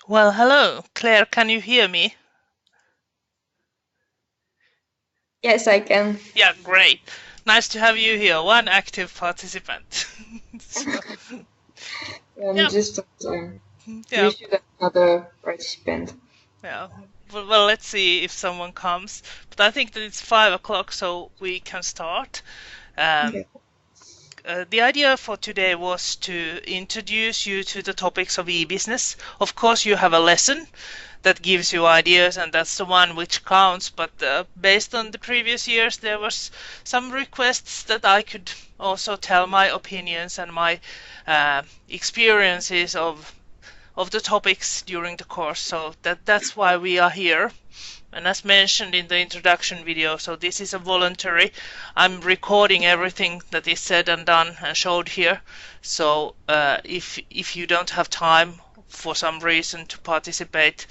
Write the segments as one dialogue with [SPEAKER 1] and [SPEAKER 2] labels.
[SPEAKER 1] Well, hello, Claire, can you hear me?
[SPEAKER 2] Yes, I can.
[SPEAKER 1] Yeah, great. Nice to have you here, one active participant. So,
[SPEAKER 2] I'm
[SPEAKER 1] yeah,
[SPEAKER 2] just on time. We
[SPEAKER 1] yeah,
[SPEAKER 2] should have another participant.
[SPEAKER 1] yeah. Well, let's see if someone comes. But I think that it's 5 o'clock, so we can start. Um,
[SPEAKER 2] Okay.
[SPEAKER 1] the idea for today was to introduce you to the topics of e-business. Of course, you have a lesson that gives you ideas, and that's the one which counts. But based on the previous years, there was some requests that I could also tell my opinions and my experiences of the topics during the course. So that's why we are here. And as mentioned in the introduction video, so this is a voluntary. I'm recording everything that is said and done and showed here. So if you don't have time for some reason to participate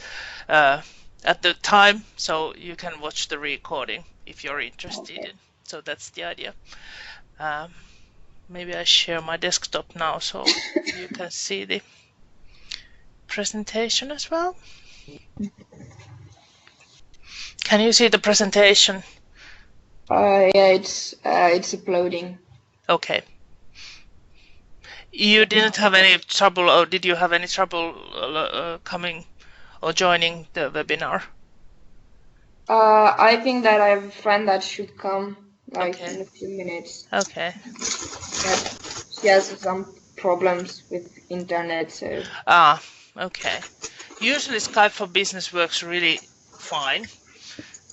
[SPEAKER 1] uh, at the time, so you can watch the recording if you're interested
[SPEAKER 2] Okay.
[SPEAKER 1] in. So that's the idea. Um, Maybe I share my desktop now so you can see the presentation as well. Can you see the presentation?
[SPEAKER 2] Yeah, it's uploading.
[SPEAKER 1] Okay. You didn't have any trouble, or did you have any trouble coming or joining the webinar?
[SPEAKER 2] I think that I have a friend that should come like
[SPEAKER 1] Okay,
[SPEAKER 2] in a few minutes,
[SPEAKER 1] okay.
[SPEAKER 2] but she has some problems with internet, so
[SPEAKER 1] Ah, okay. Usually Skype for Business works really fine.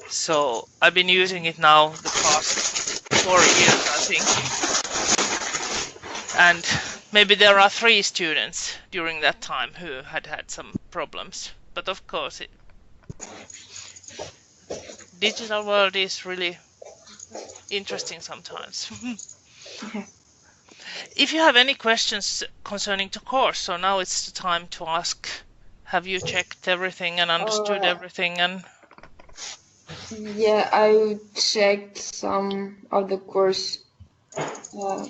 [SPEAKER 1] So I've been using it now the past 4 years, I think. And maybe there are 3 students during that time who had some problems. But of course, digital world is really interesting sometimes. If you have any questions concerning the course, so now it's the time to ask. Have you checked everything and understood
[SPEAKER 2] uh,
[SPEAKER 1] everything? And
[SPEAKER 2] yeah, I checked some of the course. Uh,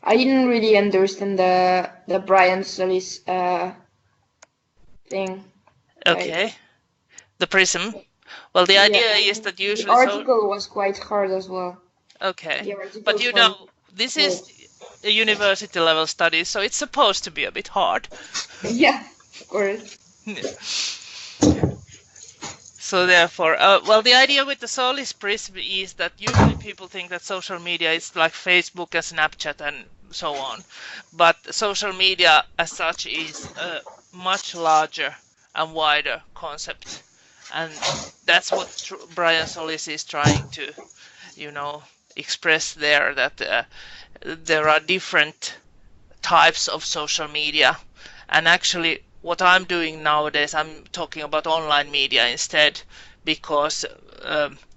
[SPEAKER 2] I didn't really understand the Brian Solis thing. Like,
[SPEAKER 1] okay, the prism. Well, the
[SPEAKER 2] yeah,
[SPEAKER 1] idea is
[SPEAKER 2] and
[SPEAKER 1] that
[SPEAKER 2] the
[SPEAKER 1] usually so.
[SPEAKER 2] article was quite hard as well.
[SPEAKER 1] Okay,
[SPEAKER 2] The
[SPEAKER 1] but
[SPEAKER 2] article
[SPEAKER 1] you
[SPEAKER 2] from
[SPEAKER 1] know this
[SPEAKER 2] well,
[SPEAKER 1] is a university level study, so it's supposed to be a bit hard.
[SPEAKER 2] yeah, of course.
[SPEAKER 1] So therefore, well, the idea with the Solis Prism is that usually people think that social media is like Facebook and Snapchat and so on, but social media as such is a much larger and wider concept, and that's what Brian Solis is trying to, you know, express there, that there are different types of social media. And actually, what I'm doing nowadays, I'm talking about online media instead, because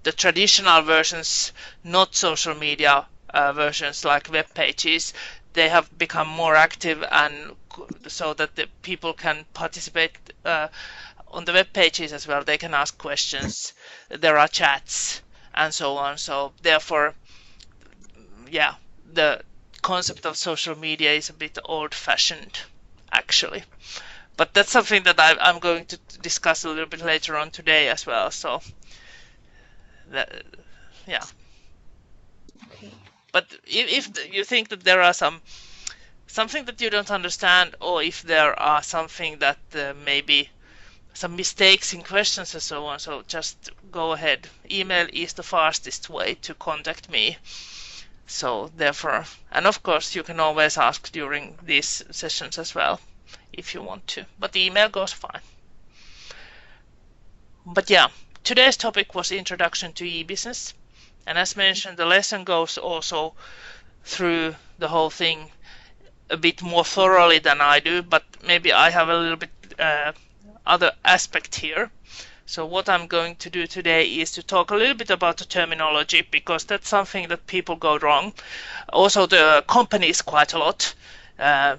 [SPEAKER 1] the traditional versions, not social media versions like web pages, they have become more active, and so that the people can participate on the web pages as well. They can ask questions, there are chats, and so on. So therefore, yeah, the concept of social media is a bit old-fashioned, actually. But that's something that I'm going to discuss a little bit later on today as well. So, that, yeah.
[SPEAKER 2] Okay.
[SPEAKER 1] But if you think that there are something that you don't understand, or if there are something that maybe some mistakes in questions and so on, so just go ahead. Email is the fastest way to contact me. So therefore, and of course you can always ask during these sessions as well if you want to, but the email goes fine. But yeah, today's topic was introduction to e-business, and as mentioned, the lesson goes also through the whole thing a bit more thoroughly than I do, but maybe I have a little bit other aspect here. So what I'm going to do today is to talk a little bit about the terminology, because that's something that people go wrong. Also, the companies quite a lot. Uh,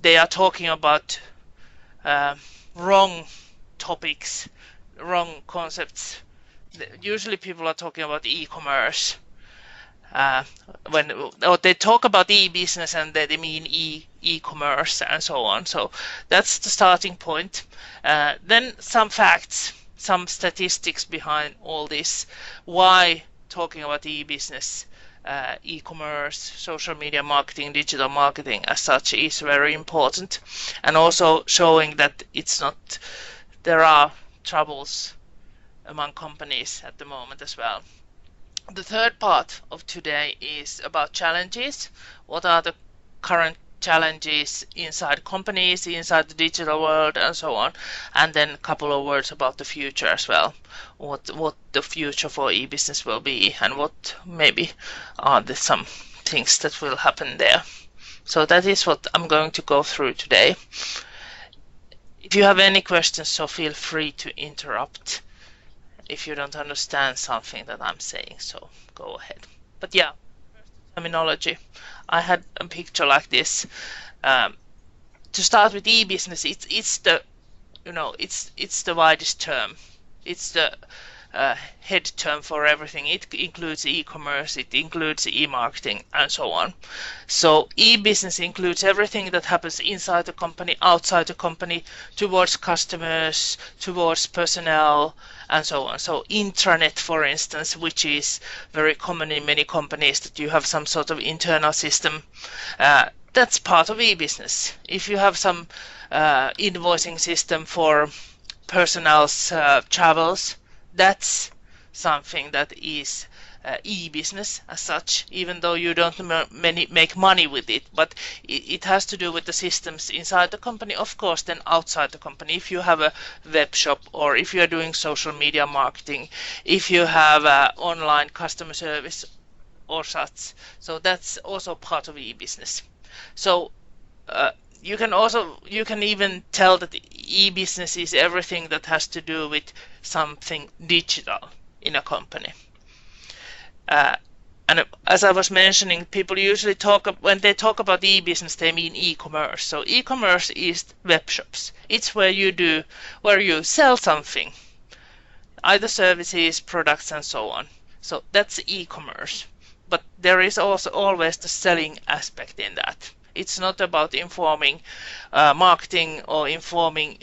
[SPEAKER 1] they are talking about uh, wrong topics, wrong concepts. Usually, people are talking about e-commerce. Uh, when or they talk about e-business and they mean e-commerce and so on. So that's the starting point. Then some facts, some statistics behind all this. Why talking about e-business, e-commerce, social media marketing, digital marketing as such is very important, and also showing that it's not, there are troubles among companies at the moment as well. The third part of today is about challenges. What are the current challenges inside companies, inside the digital world, and so on. And then a couple of words about the future as well. What the future for e-business will be, and what maybe are some things that will happen there. So that is what I'm going to go through today. If you have any questions, so feel free to interrupt if you don't understand something that I'm saying, so go ahead. But yeah, terminology. I had a picture like this. To start with e-business, it's the, you know, it's the widest term. It's the head term for everything. It includes e-commerce, it includes e-marketing, and so on. So e-business includes everything that happens inside the company, outside the company, towards customers, towards personnel, and so on. So intranet, for instance, which is very common in many companies, that you have some sort of internal system, that's part of e-business. If you have some invoicing system for personnel's travels, that's something that is e-business as such, even though you don't make money with it, but it has to do with the systems inside the company, of course, then outside the company. If you have a web shop, or if you are doing social media marketing, if you have online customer service or such, so that's also part of e-business. So you can even tell that e-business is everything that has to do with something digital in a company. And as I was mentioning, people usually when they talk about e-business, they mean e-commerce. So e-commerce is web shops. It's where you sell something, either services, products, and so on. So that's e-commerce. But there is also always the selling aspect in that. It's not about informing marketing or informing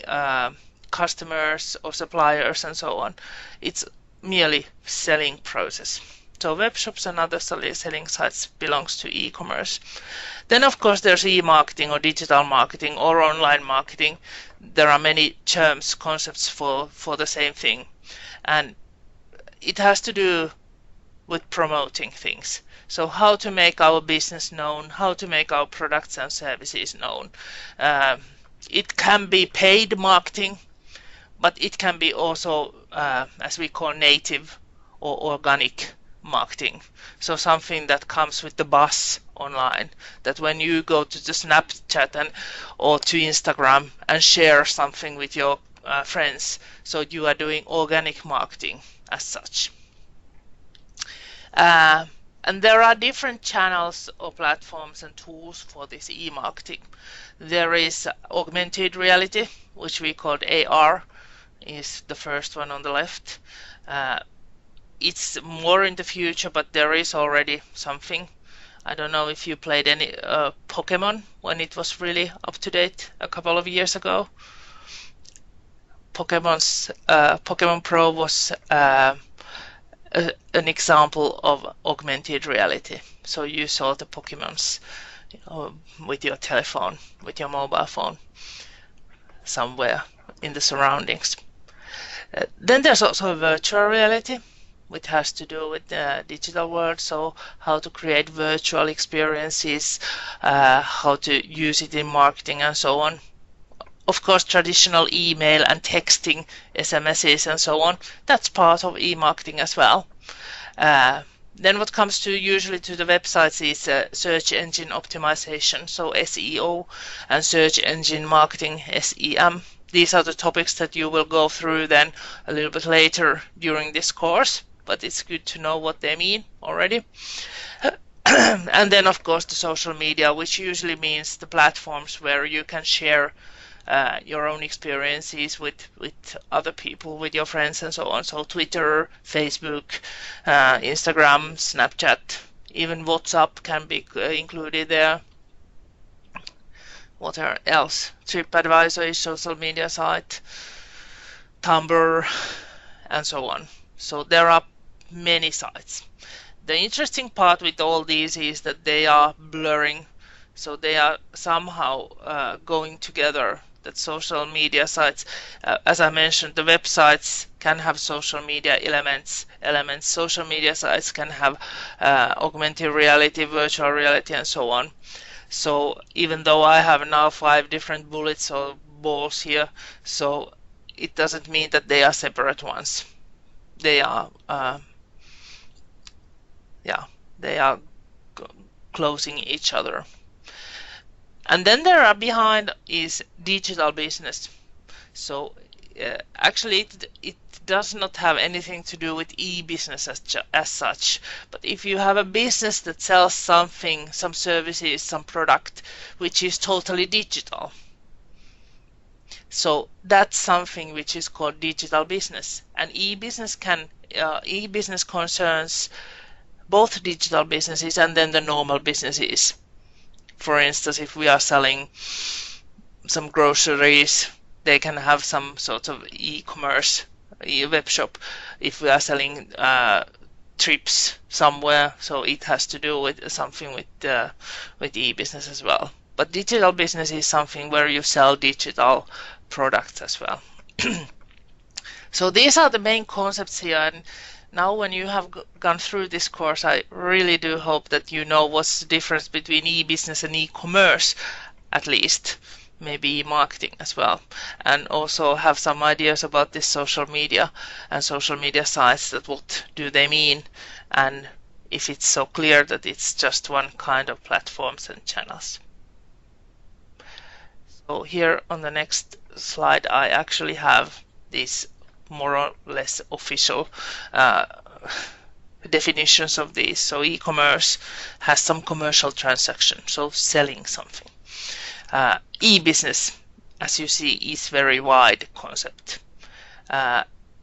[SPEAKER 1] customers or suppliers and so on. It's merely selling process. So web shops and other selling sites belongs to e-commerce. Then of course there's e-marketing or digital marketing or online marketing. There are many terms, concepts for the same thing. And it has to do with promoting things. So how to make our business known, how to make our products and services known. It can be paid marketing, but it can be also, as we call, native or organic marketing. So something that comes with the buzz online, that when you go to the Snapchat or to Instagram and share something with your friends, so you are doing organic marketing as such. And there are different channels or platforms and tools for this e-marketing. There is augmented reality, which we call AR, is the first one on the left. It's more in the future, but there is already something. I don't know if you played any Pokemon when it was really up to date a couple of years ago. Pokemon Pro was an example of augmented reality. So you saw the Pokemons with your telephone, with your mobile phone, somewhere in the surroundings. Then there's also virtual reality, which has to do with the digital world. So how to create virtual experiences, how to use it in marketing and so on. Of course, traditional email and texting, SMSs and so on, that's part of e-marketing as well. Then what comes to usually to the websites is search engine optimization, so SEO, and search engine marketing, SEM. These are the topics that you will go through then a little bit later during this course, but it's good to know what they mean already. And then of course the social media, which usually means the platforms where you can share your own experiences with other people, with your friends and so on. So Twitter, Facebook, Instagram, Snapchat, even WhatsApp can be included there. What else? TripAdvisor is social media site, Tumblr, and so on. So there are many sites. The interesting part with all these is that they are blurring, so they are somehow going together. That social media sites, as I mentioned, the websites can have social media elements. Social media sites can have augmented reality, virtual reality, and so on. So even though I have now 5 different bullets or balls here, so it doesn't mean that they are separate ones. They are they are closing each other. And then there are behind is digital business. So actually it does not have anything to do with e-business as such. But if you have a business that sells something, some services, some product, which is totally digital, so that's something which is called digital business. And e-business concerns both digital businesses and then the normal businesses. For instance, if we are selling some groceries, they can have some sort of e-commerce, web shop. If we are selling trips somewhere, so it has to do with something with e-business as well. But digital business is something where you sell digital products as well. So these are the main concepts here. And now when you have gone through this course, I really do hope that you know what's the difference between e-business and e-commerce, at least, maybe e-marketing as well, and also have some ideas about this social media and social media sites, that what do they mean, and if it's so clear that it's just one kind of platforms and channels. So here on the next slide I actually have these more or less official definitions of these. So e-commerce has some commercial transaction, so selling something. E-business, as you see, is very wide concept.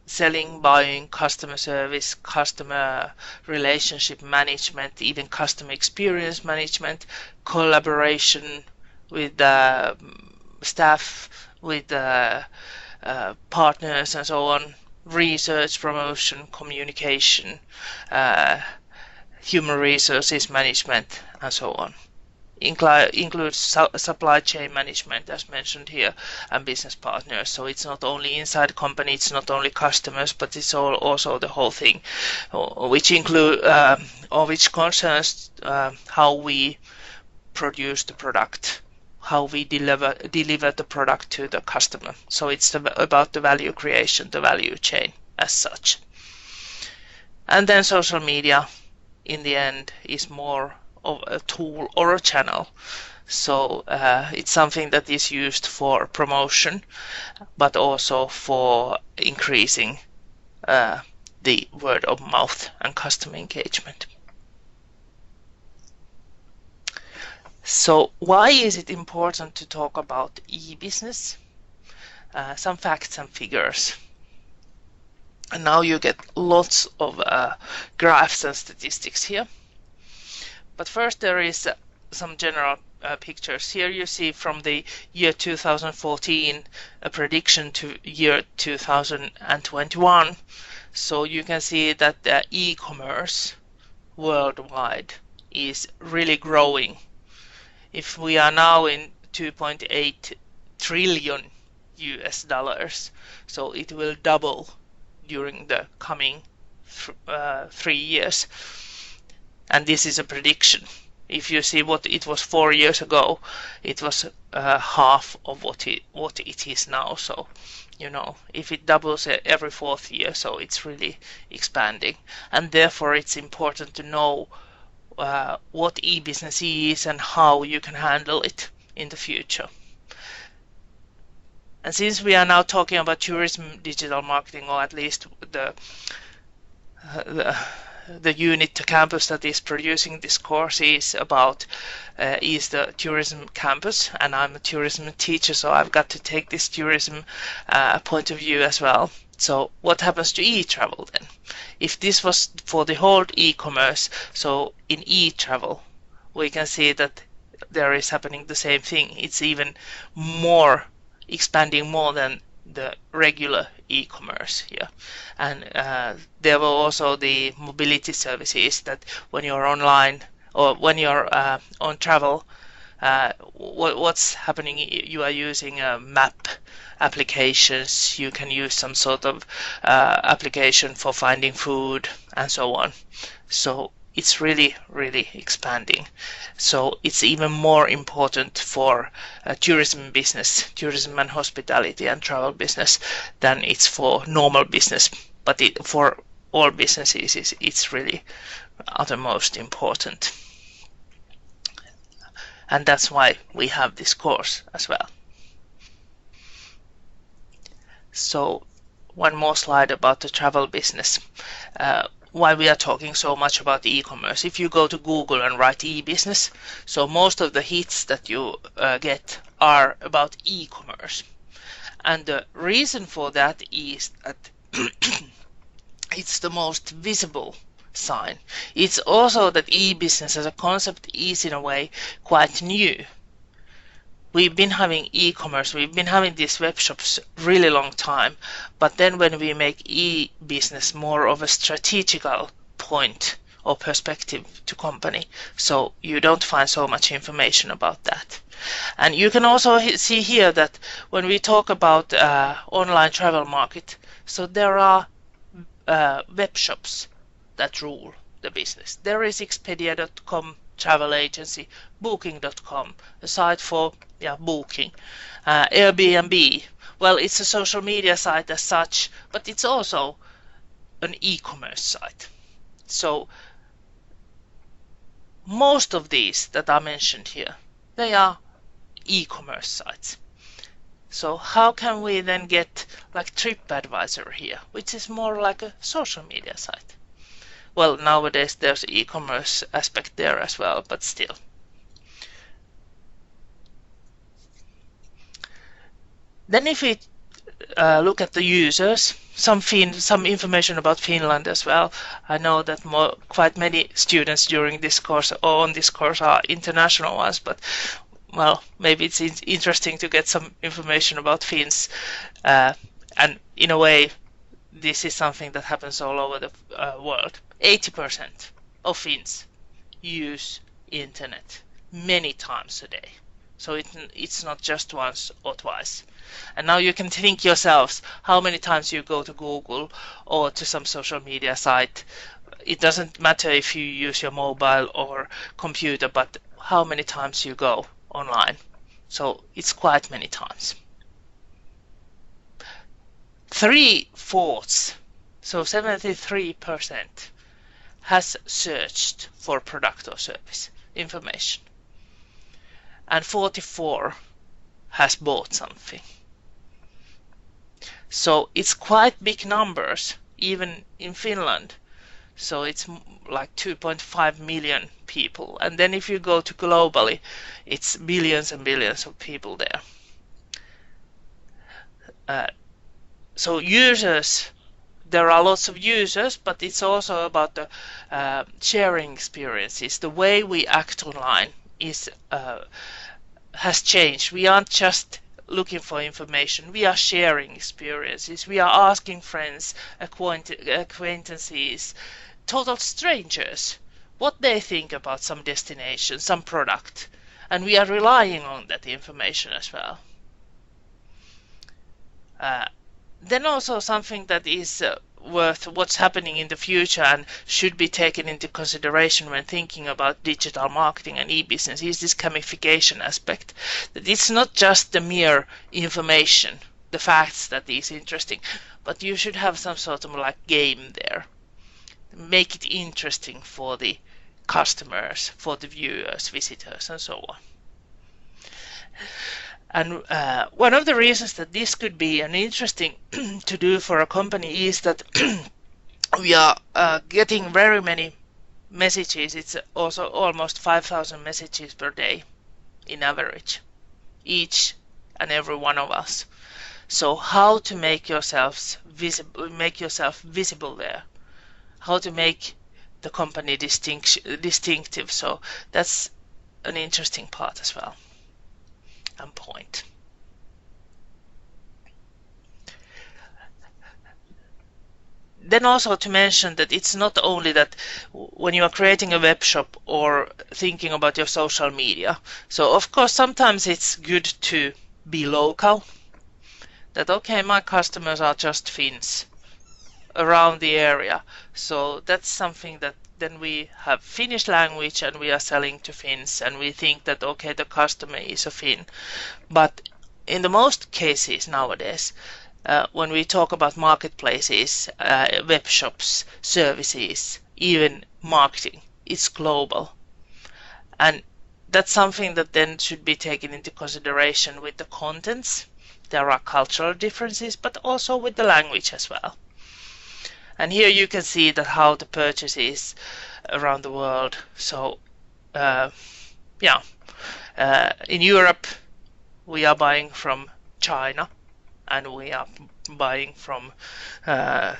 [SPEAKER 1] Selling, buying, customer service, customer relationship management, even customer experience management, collaboration with staff, with partners and so on, research, promotion, communication, human resources management, and so on. Includes supply chain management, as mentioned here, and business partners. So it's not only inside company, it's not only customers, but it's also the whole thing, which which concerns how we produce the product, how we deliver the product to the customer. So it's about the value creation, the value chain as such. And then social media, in the end, is more of a tool or a channel. So it's something that is used for promotion, but also for increasing the word of mouth and customer engagement. So why is it important to talk about e-business? Some facts and figures. And now you get lots of graphs and statistics here. But first there is some general pictures. Here you see from the year 2014 a prediction to year 2021. So you can see that the e-commerce worldwide is really growing. If we are now in 2.8 trillion US dollars, so it will double during the coming 3 years. And this is a prediction. If you see what it was 4 years ago, it was half of what it is now. So, you know, if it doubles every 4th year, so it's really expanding. And therefore it's important to know what e-business is and how you can handle it in the future. And since we are now talking about tourism digital marketing, or at least the unit, the campus that is producing this course is the tourism campus, and I'm a tourism teacher, so I've got to take this tourism point of view as well. So what happens to e-travel then? If this was for the whole e-commerce, so in e-travel, we can see that there is happening the same thing. It's even more expanding more than the regular e-commerce here. And there were also the mobility services that when you're online or when you're on travel, what's happening? You are using map applications. You can use some sort of application for finding food and so on. So it's really, really expanding. So it's even more important for tourism business, tourism and hospitality and travel business than it's for normal business. But for all businesses, it's really uttermost important. And that's why we have this course as well. So one more slide about the travel business. Why we are talking so much about e-commerce. If you go to Google and write e-business, so most of the hits that you get are about e-commerce. And the reason for that is that it's the most visible sign. It's also that e-business as a concept is in a way quite new. We've been having e-commerce, we've been having these web shops really long time, but then when we make e-business more of a strategical point or perspective to company, so you don't find so much information about that. And you can also see here that when we talk about online travel market, so there are web shops that rule the business. There is Expedia.com travel agency, Booking.com, a site for booking, Airbnb. Well, it's a social media site as such, but it's also an e-commerce site. So most of these that are mentioned here, they are e-commerce sites. So how can we then get like TripAdvisor here, which is more like a social media site? Well, nowadays there's e-commerce aspect there as well, but still. Then if we look at the users, some information about Finland as well. I know that quite many students during this course or on this course are international ones, but well, maybe it's interesting to get some information about Finns. And in a way, this is something that happens all over the world. 80% of Finns use internet many times a day. So it's not just once or twice. And now you can think yourselves how many times you go to Google or to some social media site. It doesn't matter if you use your mobile or computer, but how many times you go online. So it's quite many times. 3/4, so 73%, has searched for product or service information. And 44 has bought something. So it's quite big numbers, even in Finland. So it's like 2.5 million people. And then if you go to globally, it's billions and billions of people there. So users, there are lots of users, but it's also about the sharing experiences. The way we act online has changed. We aren't just looking for information. We are sharing experiences. We are asking friends, acquaintances, total strangers, what they think about some destination, some product. And we are relying on that information as well. Then also something that is worth what's happening in the future and should be taken into consideration when thinking about digital marketing and e-business is this gamification aspect. That it's not just the mere information, the facts that is interesting, but you should have some sort of like game there. Make it interesting for the customers, for the viewers, visitors, and so on. And one of the reasons that this could be an interesting to do for a company is that we are getting very many messages. It's also almost 5,000 messages per day in average, each and every one of us. So how to make yourself visible there? How to make the company distinctive? So that's an interesting part as well and point. Then also to mention that it's not only that when you are creating a web shop or thinking about your social media. So of course sometimes it's good to be local. That okay, my customers are just Finns around the area. So that's something that then we have Finnish language and we are selling to Finns and we think that okay, the customer is a Finn. But in the most cases nowadays, when we talk about marketplaces, web shops, services, even marketing, it's global. And that's something that then should be taken into consideration with the contents. There are cultural differences, but also with the language as well. And here you can see that how the purchase is around the world. So, yeah, in Europe, we are buying from China. And we are buying from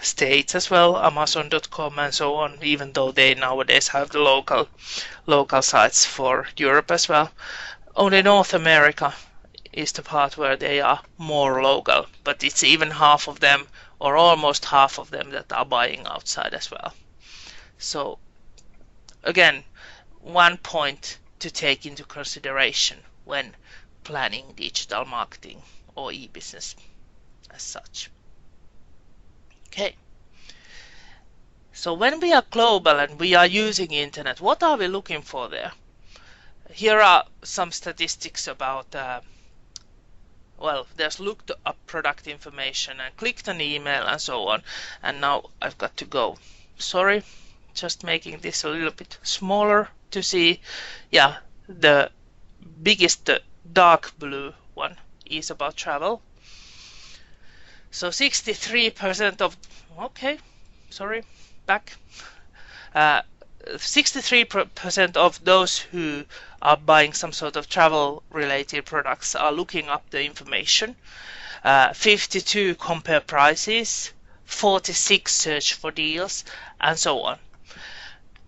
[SPEAKER 1] States as well, Amazon.com and so on, even though they nowadays have the local sites for Europe as well. Only North America is the part where they are more local, but it's even half of them or almost half of them that are buying outside as well. So again, one point to take into consideration when planning digital marketing or e-business as such. Okay. So when we are global and we are using internet, what are we looking for there? Here are some statistics about, well, there's looked up product information and clicked an email and so on. And now I've got to go. Sorry, just making this a little bit smaller to see. Yeah, the biggest dark blue one is about travel. So 63% of, okay, sorry, back. 63% of those who are buying some sort of travel related products are looking up the information. 52 compare prices, 46 search for deals, and so on.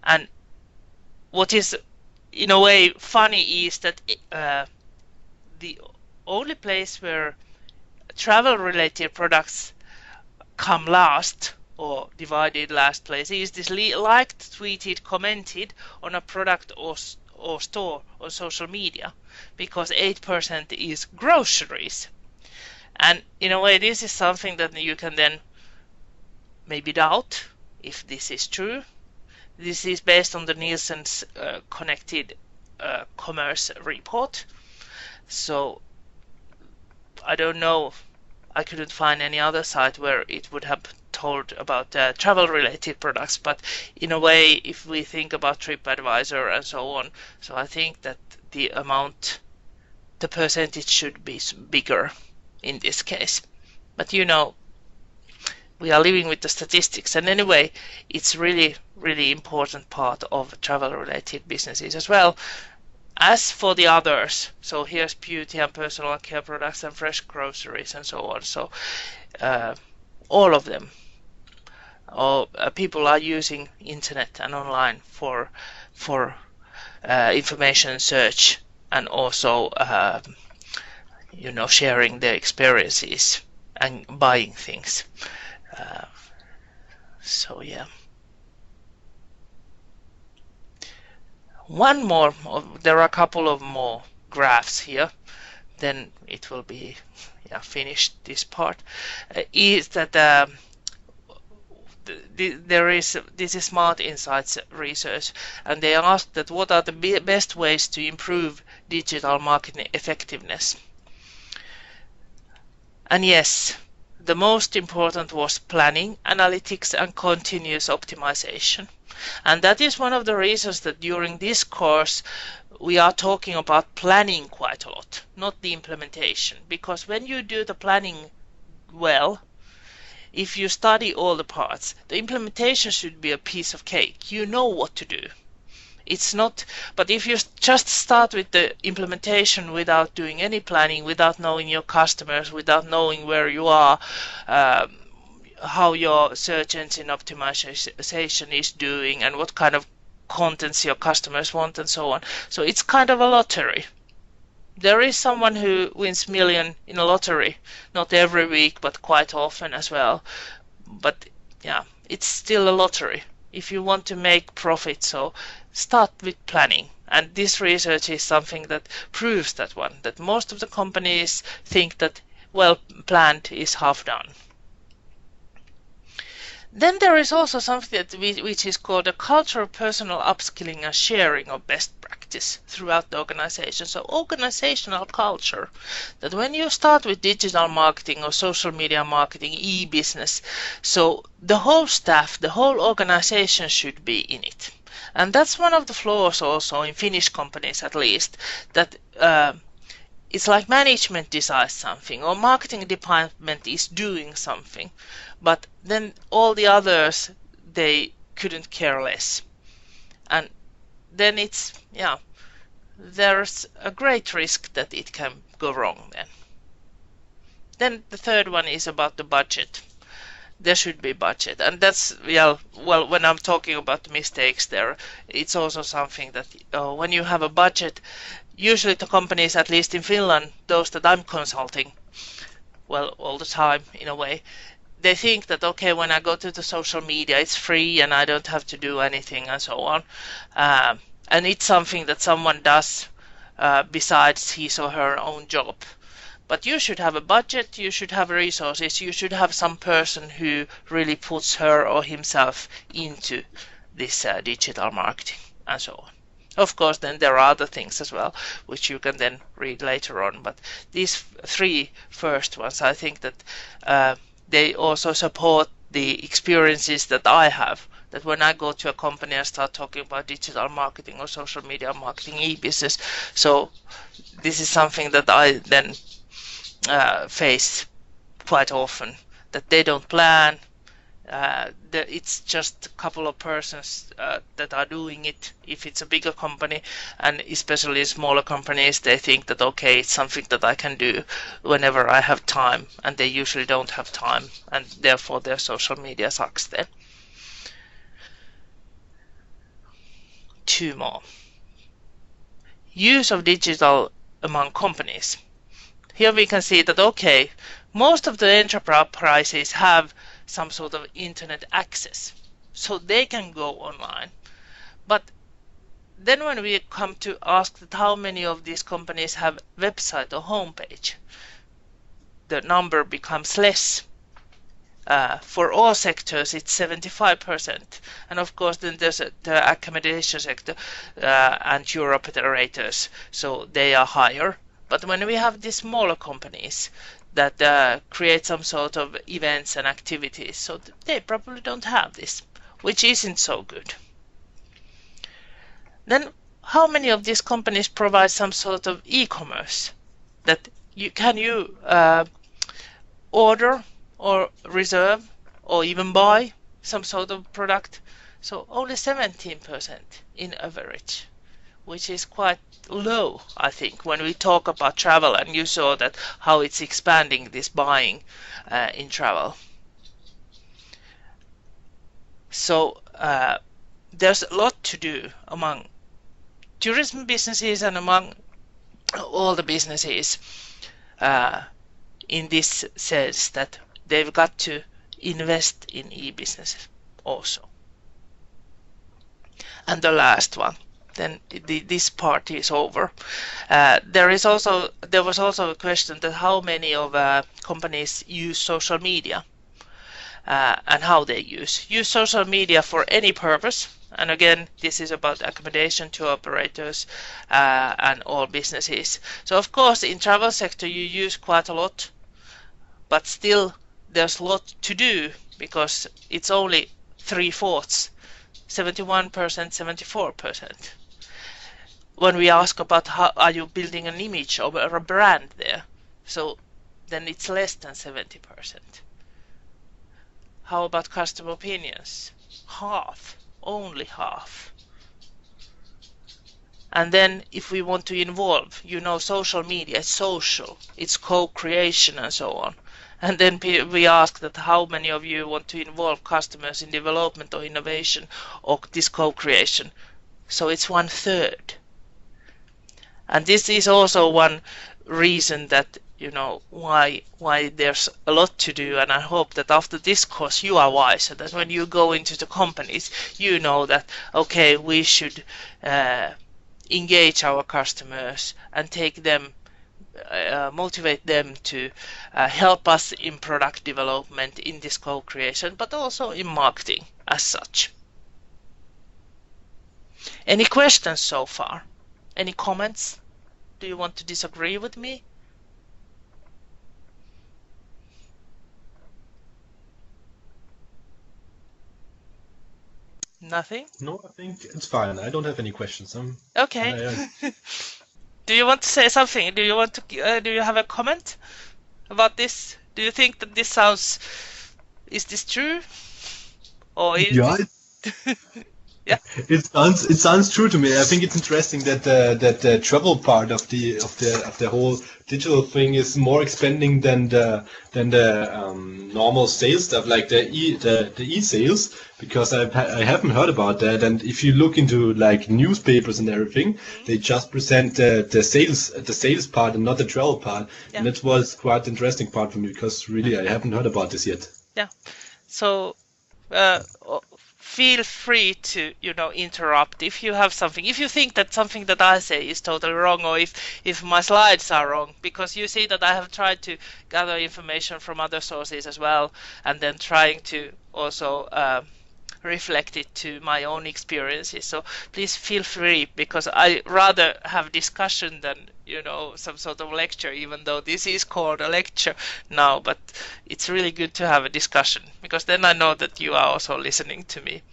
[SPEAKER 1] And what is in a way funny is that the only place where travel related products come last or divided last place is this liked, tweeted, commented on a product or store on social media, because 8% is groceries. And in a way this is something that you can then maybe doubt if this is true. This is based on the Nielsen's connected commerce report. So I don't know, I couldn't find any other site where it would have told about travel related products, but in a way if we think about TripAdvisor and so on, so I think that the amount, the percentage should be bigger in this case. But you know, we are living with the statistics, and anyway it's really important part of travel related businesses as well. As for the others, so here's beauty and personal care products and fresh groceries and so on. So all of them, people are using internet and online for information search and also sharing their experiences and buying things. So yeah. One more, there are a couple of more graphs here, then it will be finished this part. Is that this is Smart Insights research, and they asked that what are the best ways to improve digital marketing effectiveness. And yes, the most important was planning, analytics, and continuous optimization. And that is one of the reasons that during this course we are talking about planning quite a lot, not the implementation. Because when you do the planning well, if you study all the parts, the implementation should be a piece of cake. You know what to do. It's not, but if you just start with the implementation without doing any planning, without knowing your customers, without knowing where you are, how your search engine optimization is doing, and what kind of contents your customers want and so on. So it's kind of a lottery. There is someone who wins million in a lottery, not every week, but quite often as well. But yeah, it's still a lottery if you want to make profit. So start with planning. And this research is something that proves that one, that most of the companies think that well planned is half done. Then there is also something that which is called a culture of personal upskilling and sharing of best practice throughout the organization. So organizational culture, that when you start with digital marketing or social media marketing, e-business, so the whole staff, the whole organization should be in it. And that's one of the flaws also in Finnish companies at least, that it's like management decides something or marketing department is doing something, but then all the others, they couldn't care less. And then it's, yeah, there's a great risk that it can go wrong then. Then the third one is about the budget. There should be budget, and that's, yeah, well, when I'm talking about the mistakes there, it's also something that when you have a budget, usually the companies, at least in Finland, those that I'm consulting, well, all the time in a way, they think that okay, when I go to the social media, it's free and I don't have to do anything and so on, and it's something that someone does besides his or her own job. But you should have a budget, you should have resources, you should have some person who really puts her or himself into this digital marketing and so on. Of course, then there are other things as well, which you can then read later on. But these three first ones, I think that they also support the experiences that I have. That when I go to a company and start talking about digital marketing or social media marketing, e-business, so this is something that I then face quite often, that they don't plan. It's just a couple of persons that are doing it if it's a bigger company, and especially smaller companies, they think that okay, it's something that I can do whenever I have time, and they usually don't have time, and therefore their social media sucks then. Two more. Use of digital among companies. Here we can see that okay, most of the enterprises have some sort of internet access, so they can go online. But then when we come to ask that how many of these companies have website or homepage, the number becomes less. For all sectors, it's 75%. And of course, then there's the accommodation sector and tour operators, so they are higher. But when we have these smaller companies that create some sort of events and activities, so they probably don't have this, which isn't so good. Then how many of these companies provide some sort of e-commerce that you order or reserve or even buy some sort of product? So only 17% in average, which is quite low, I think, when we talk about travel, and you saw that how it's expanding this buying in travel. So there's a lot to do among tourism businesses and among all the businesses in this sense that they've got to invest in e-business also. And the last one, then this part is over. There was also a question that how many of companies use social media and how they use social media for any purpose. And again, this is about accommodation, tour operators, and all businesses. So of course, in travel sector you use quite a lot, but still there's a lot to do because it's only 3/4, 71%, 74%. When we ask about how are you building an image or a brand there, so then it's less than 70%. How about customer opinions? Half, only half. And then if we want to involve, social media is social, it's co-creation and so on. And then we ask that how many of you want to involve customers in development or innovation or this co-creation. So it's 1/3. And this is also one reason that, why there's a lot to do. And I hope that after this course you are wiser, that when you go into the companies, you know that, okay, we should engage our customers and take them, motivate them to help us in product development, in this co-creation, but also in marketing as such. Any questions so far? Any comments? Do you want to disagree with me? Nothing?
[SPEAKER 3] No, I think it's fine. I don't have any questions.
[SPEAKER 1] Okay.
[SPEAKER 3] I,
[SPEAKER 1] Do you want to say something? Do you want to? Do you have a comment about this? Do you think that this sounds? Is this true? Or is
[SPEAKER 3] yeah,
[SPEAKER 1] this? Yeah.
[SPEAKER 3] it sounds true to me. I think it's interesting that the travel part of the whole digital thing is more expanding than the normal sales stuff, like the e-sales, because I haven't heard about that. And if you look into like newspapers and everything, they just present the sales part and not the travel part.
[SPEAKER 1] Yeah.
[SPEAKER 3] And that was quite interesting part for me, because really I haven't heard about this yet.
[SPEAKER 1] Yeah. So feel free to interrupt if you have something, if you think that something that I say is totally wrong, or if my slides are wrong, because you see that I have tried to gather information from other sources as well, and then trying to also reflect it to my own experiences. So please feel free, because I rather have discussion than some sort of lecture, even though this is called a lecture now. But it's really good to have a discussion, because then I know that you are also listening to me.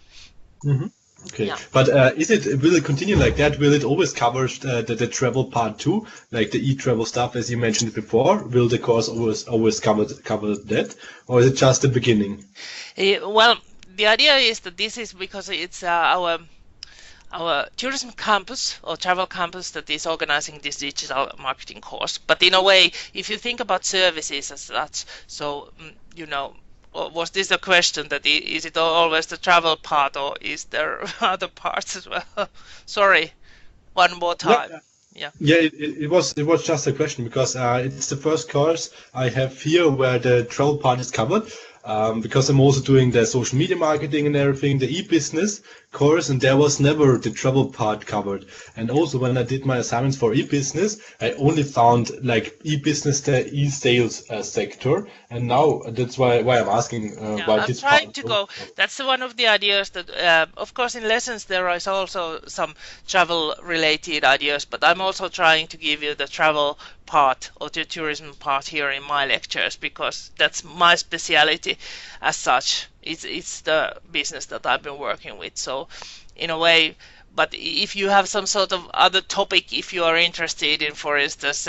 [SPEAKER 3] Mm-hmm. Okay,
[SPEAKER 1] Yeah.
[SPEAKER 3] but will it continue like that? Will it always cover the travel part too, like the e-travel stuff as you mentioned before? Will the course always cover that, or is it just the beginning?
[SPEAKER 1] Well, the idea is that this is because it's our tourism campus or travel campus that is organizing this digital marketing course. But in a way, if you think about services as such, so was this a question that is it always the travel part, or is there other parts as well? Sorry, one more time. Yeah.
[SPEAKER 3] Yeah, it was just a question, because it's the first course I have here where the travel part is covered. Because I'm also doing the social media marketing and everything, the e-business course, and there was never the travel part covered. And also when I did my assignments for e-business, I only found like e-business, the e-sales sector, and now that's why I'm asking why
[SPEAKER 1] I'm
[SPEAKER 3] this
[SPEAKER 1] trying
[SPEAKER 3] part.
[SPEAKER 1] to go. That's one of the ideas that, of course, in lessons there is also some travel-related ideas, but I'm also trying to give you the travel part or the tourism part here in my lectures, because that's my speciality as such. It's the business that I've been working with. So, in a way, but if you have some sort of other topic, if you are interested in, for instance,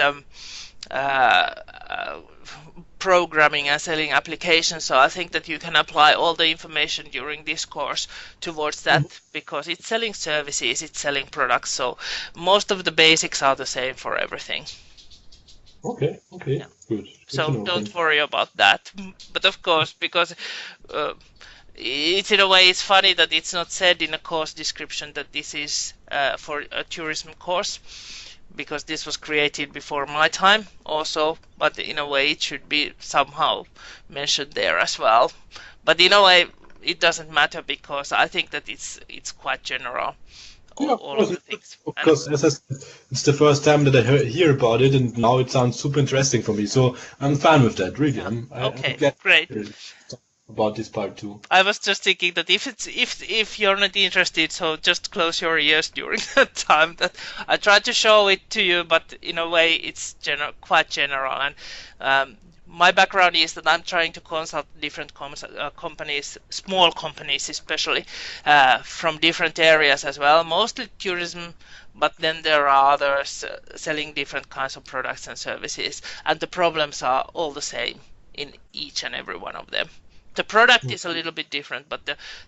[SPEAKER 1] programming and selling applications, so I think that you can apply all the information during this course towards that, because it's selling services, it's selling products, so most of the basics are the same for everything.
[SPEAKER 3] Okay,
[SPEAKER 1] Yeah.
[SPEAKER 3] good.
[SPEAKER 1] So don't worry about that. But of course, because it's in a way, it's funny that it's not said in a course description that this is for a tourism course, because this was created before my time also, but in a way it should be somehow mentioned there as well. But in a way it doesn't matter, because I think that it's quite general, all of the things.
[SPEAKER 3] Of course, as I said, it's the first time that I hear about it, and now it sounds super interesting for me. So I'm fine with that, really.
[SPEAKER 1] Yeah.
[SPEAKER 3] I'm
[SPEAKER 1] Okay, great.
[SPEAKER 3] About this part too.
[SPEAKER 1] I was just thinking that if you're not interested, so just close your ears during that time. That I tried to show it to you, but in a way it's quite general. And my background is that I'm trying to consult different companies, small companies especially, from different areas as well, mostly tourism, but then there are others selling different kinds of products and services, and the problems are all the same in each and every one of them. The product is a little bit different, but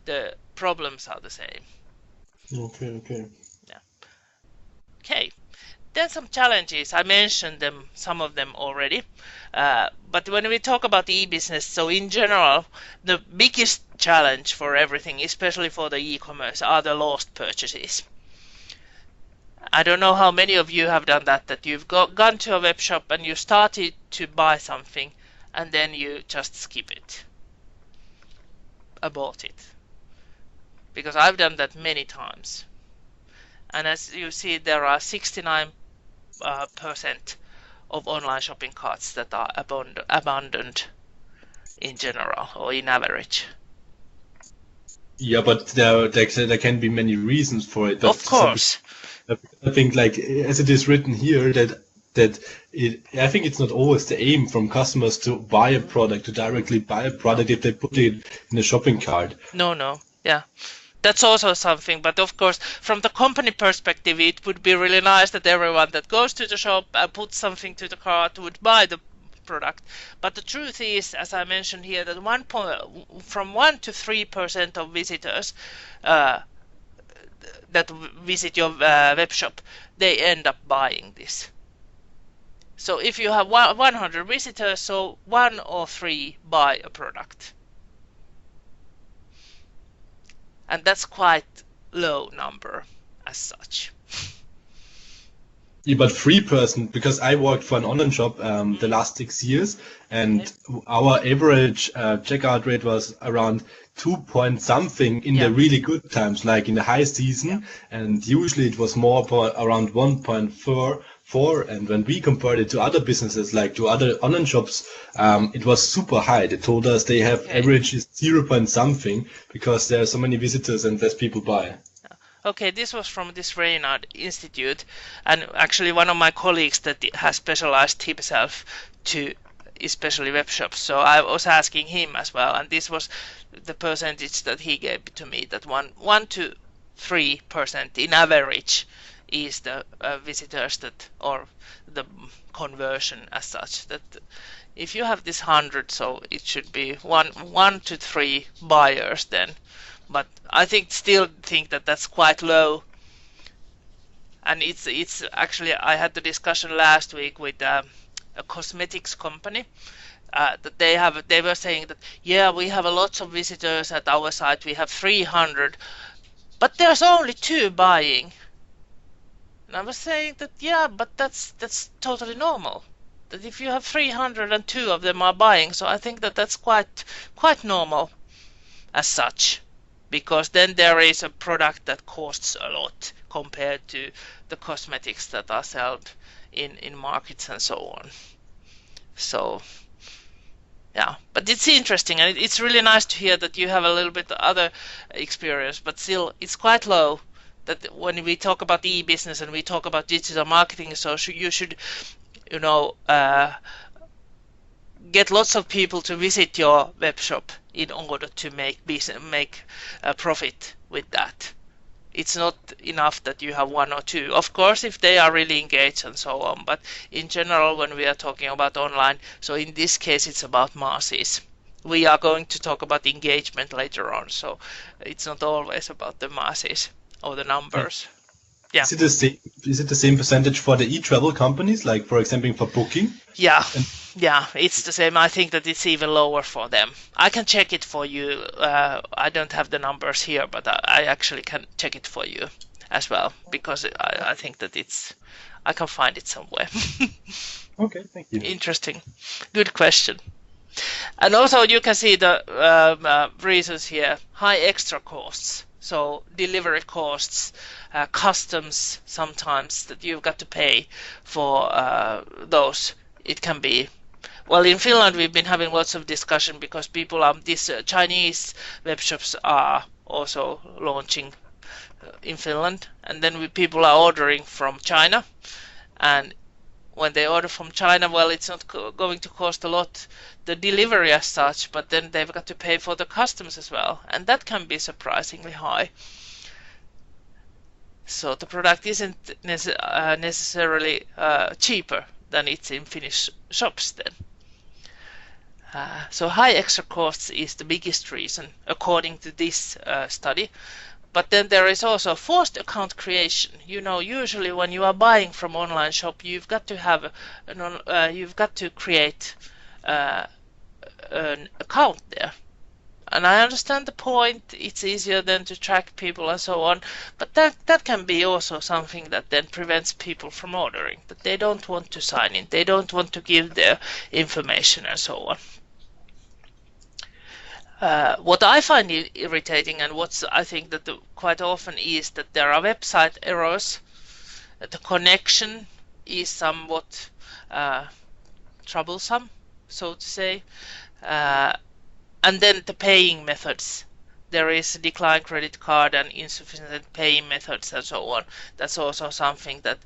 [SPEAKER 1] the problems are the same.
[SPEAKER 3] Okay.
[SPEAKER 1] Yeah. Okay. Then some challenges. I mentioned some of them already. But when we talk about e-business, so in general, the biggest challenge for everything, especially for the e-commerce, are the lost purchases. I don't know how many of you have done that you've gone to a web shop and you started to buy something and then you just skip it, abort it. Because I've done that many times. And as you see, there are 69% of online shopping carts that are abandoned in general or in average.
[SPEAKER 3] Yeah, but there can be many reasons for it. But
[SPEAKER 1] Of course.
[SPEAKER 3] I think, like as it is written here, I think it's not always the aim from customers to buy a product, to directly buy a product if they put it in a shopping cart.
[SPEAKER 1] No, yeah. That's also something, but of course, from the company perspective, it would be really nice that everyone that goes to the shop and puts something to the cart would buy the product. But the truth is, as I mentioned here, that from 1 to 3% of visitors that visit your web shop, they end up buying this. So if you have 100 visitors, so 1 or 3 buy a product. And that's quite low number as such.
[SPEAKER 3] Yeah, but 3%, because I worked for an online shop the last 6 years, and our average checkout rate was around 2 point something in the really good times, like in the high season, and usually it was more around 1.4. And when we compared it to other businesses, like to other online shops, it was super high. They told us they have average is 0 point something because there are so many visitors and less people buy.
[SPEAKER 1] Okay, this was from this Reynard Institute, and actually one of my colleagues that has specialized himself to especially web shops. So I was asking him as well, and this was the percentage that he gave to me, that 1 to 3% in average is the visitors that, or the conversion as such. That if you have this 100, so it should be 1 to 3 buyers then. But I still think that that's quite low, and it's actually, I had the discussion last week with a cosmetics company that they were saying that we have a lot of visitors at our site, we have 300, but there's only 2 buying. And I was saying that but that's totally normal. That if you have 300 and 2 of them are buying, so I think that that's quite normal as such. Because then there is a product that costs a lot compared to the cosmetics that are sold in markets and so on. So, yeah, but it's interesting, and it's really nice to hear that you have a little bit other experience, but still, it's quite low. That when we talk about e-business and we talk about digital marketing, so you should, get lots of people to visit your web shop in order to make a profit with that. It's not enough that you have 1 or 2. Of course, if they are really engaged and so on, but in general, when we are talking about online, so in this case, it's about masses. We are going to talk about engagement later on, so it's not always about the masses or the numbers. Yeah.
[SPEAKER 3] Is it the same percentage for the e-travel companies, like for example for booking?
[SPEAKER 1] Yeah, it's the same. I think that it's even lower for them. I can check it for you. I don't have the numbers here, but I actually can check it for you as well, because I think that I can find it somewhere.
[SPEAKER 3] Okay, thank you.
[SPEAKER 1] Interesting. Good question. And also you can see the reasons here. High extra costs. So delivery costs, customs sometimes that you've got to pay for those. It can be. Well, in Finland we've been having lots of discussion because these Chinese web shops are also launching in Finland, and then people are ordering from China, and when they order from China, well, it's not going to cost a lot, the delivery as such, but then they've got to pay for the customs as well, and that can be surprisingly high. So the product isn't necessarily cheaper than it's in Finnish shops then. So high extra costs is the biggest reason, according to this study. But then there is also forced account creation. Usually when you are buying from online shop, you've got to create an account there, And I understand the point, it's easier than to track people and so on, but that can be also something that then prevents people from ordering, that they don't want to sign in, they don't want to give their information and so on. What I find irritating and what I think that quite often is that there are website errors, the connection is somewhat troublesome, so to say, and then the paying methods. There is a declined credit card and insufficient paying methods and so on. That's also something that,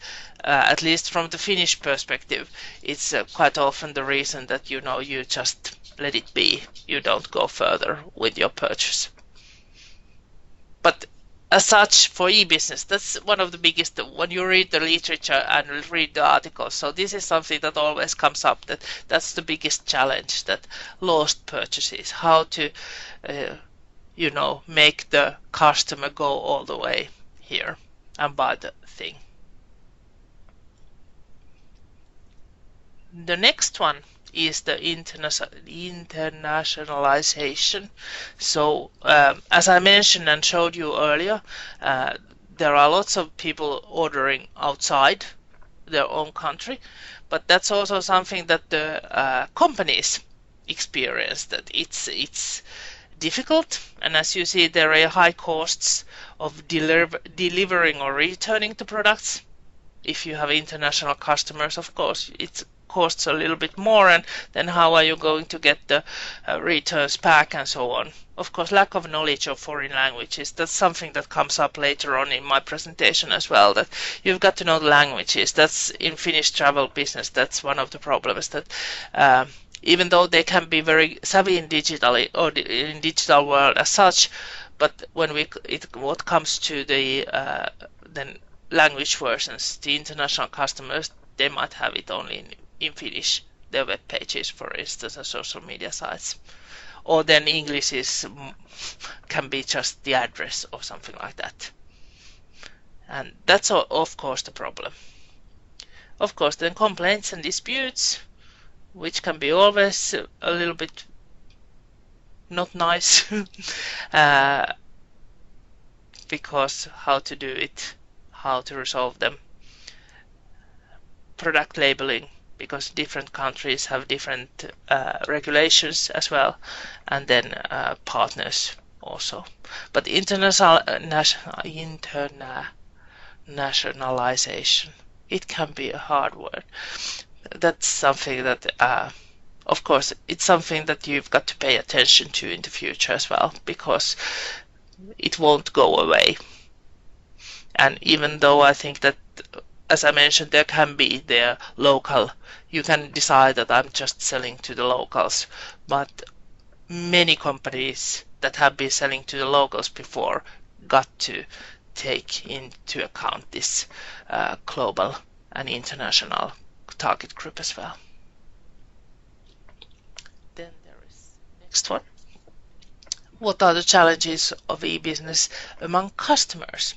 [SPEAKER 1] at least from the Finnish perspective, it's quite often the reason that you just let it be. You don't go further with your purchase. But as such, for e-business, that's one of the biggest, when you read the literature and read the articles. So this is something that always comes up, that's the biggest challenge, that lost purchases, how to make the customer go all the way here and buy the thing. The next one is the internationalization. So as I mentioned and showed you earlier, there are lots of people ordering outside their own country, but that's also something that the companies experience, that it's difficult, and as you see, there are high costs of delivering or returning the products. If you have international customers, of course, it costs a little bit more, and then how are you going to get the returns back and so on. Of course, lack of knowledge of foreign languages, that's something that comes up later on in my presentation as well, that you've got to know the languages. That's in Finnish travel business, that's one of the problems, that even though they can be very savvy in digital world as such, but when what comes to the then language versions, the international customers, they might have it only in Finnish, their web pages, for instance, and social media sites, or then English can be just the address or something like that, and that's of course the problem. Of course, then complaints and disputes, which can be always a little bit not nice, because how to do it, how to resolve them. Product labeling, because different countries have different regulations as well, and then partners also. But internationalization, it can be a hard word. That's something that, of course, it's something that you've got to pay attention to in the future as well, because it won't go away. And even though I think that, as I mentioned, there can be their local, you can decide that I'm just selling to the locals, but many companies that have been selling to the locals before got to take into account this global and international target group as well. Then there is next one. What are the challenges of e-business among customers?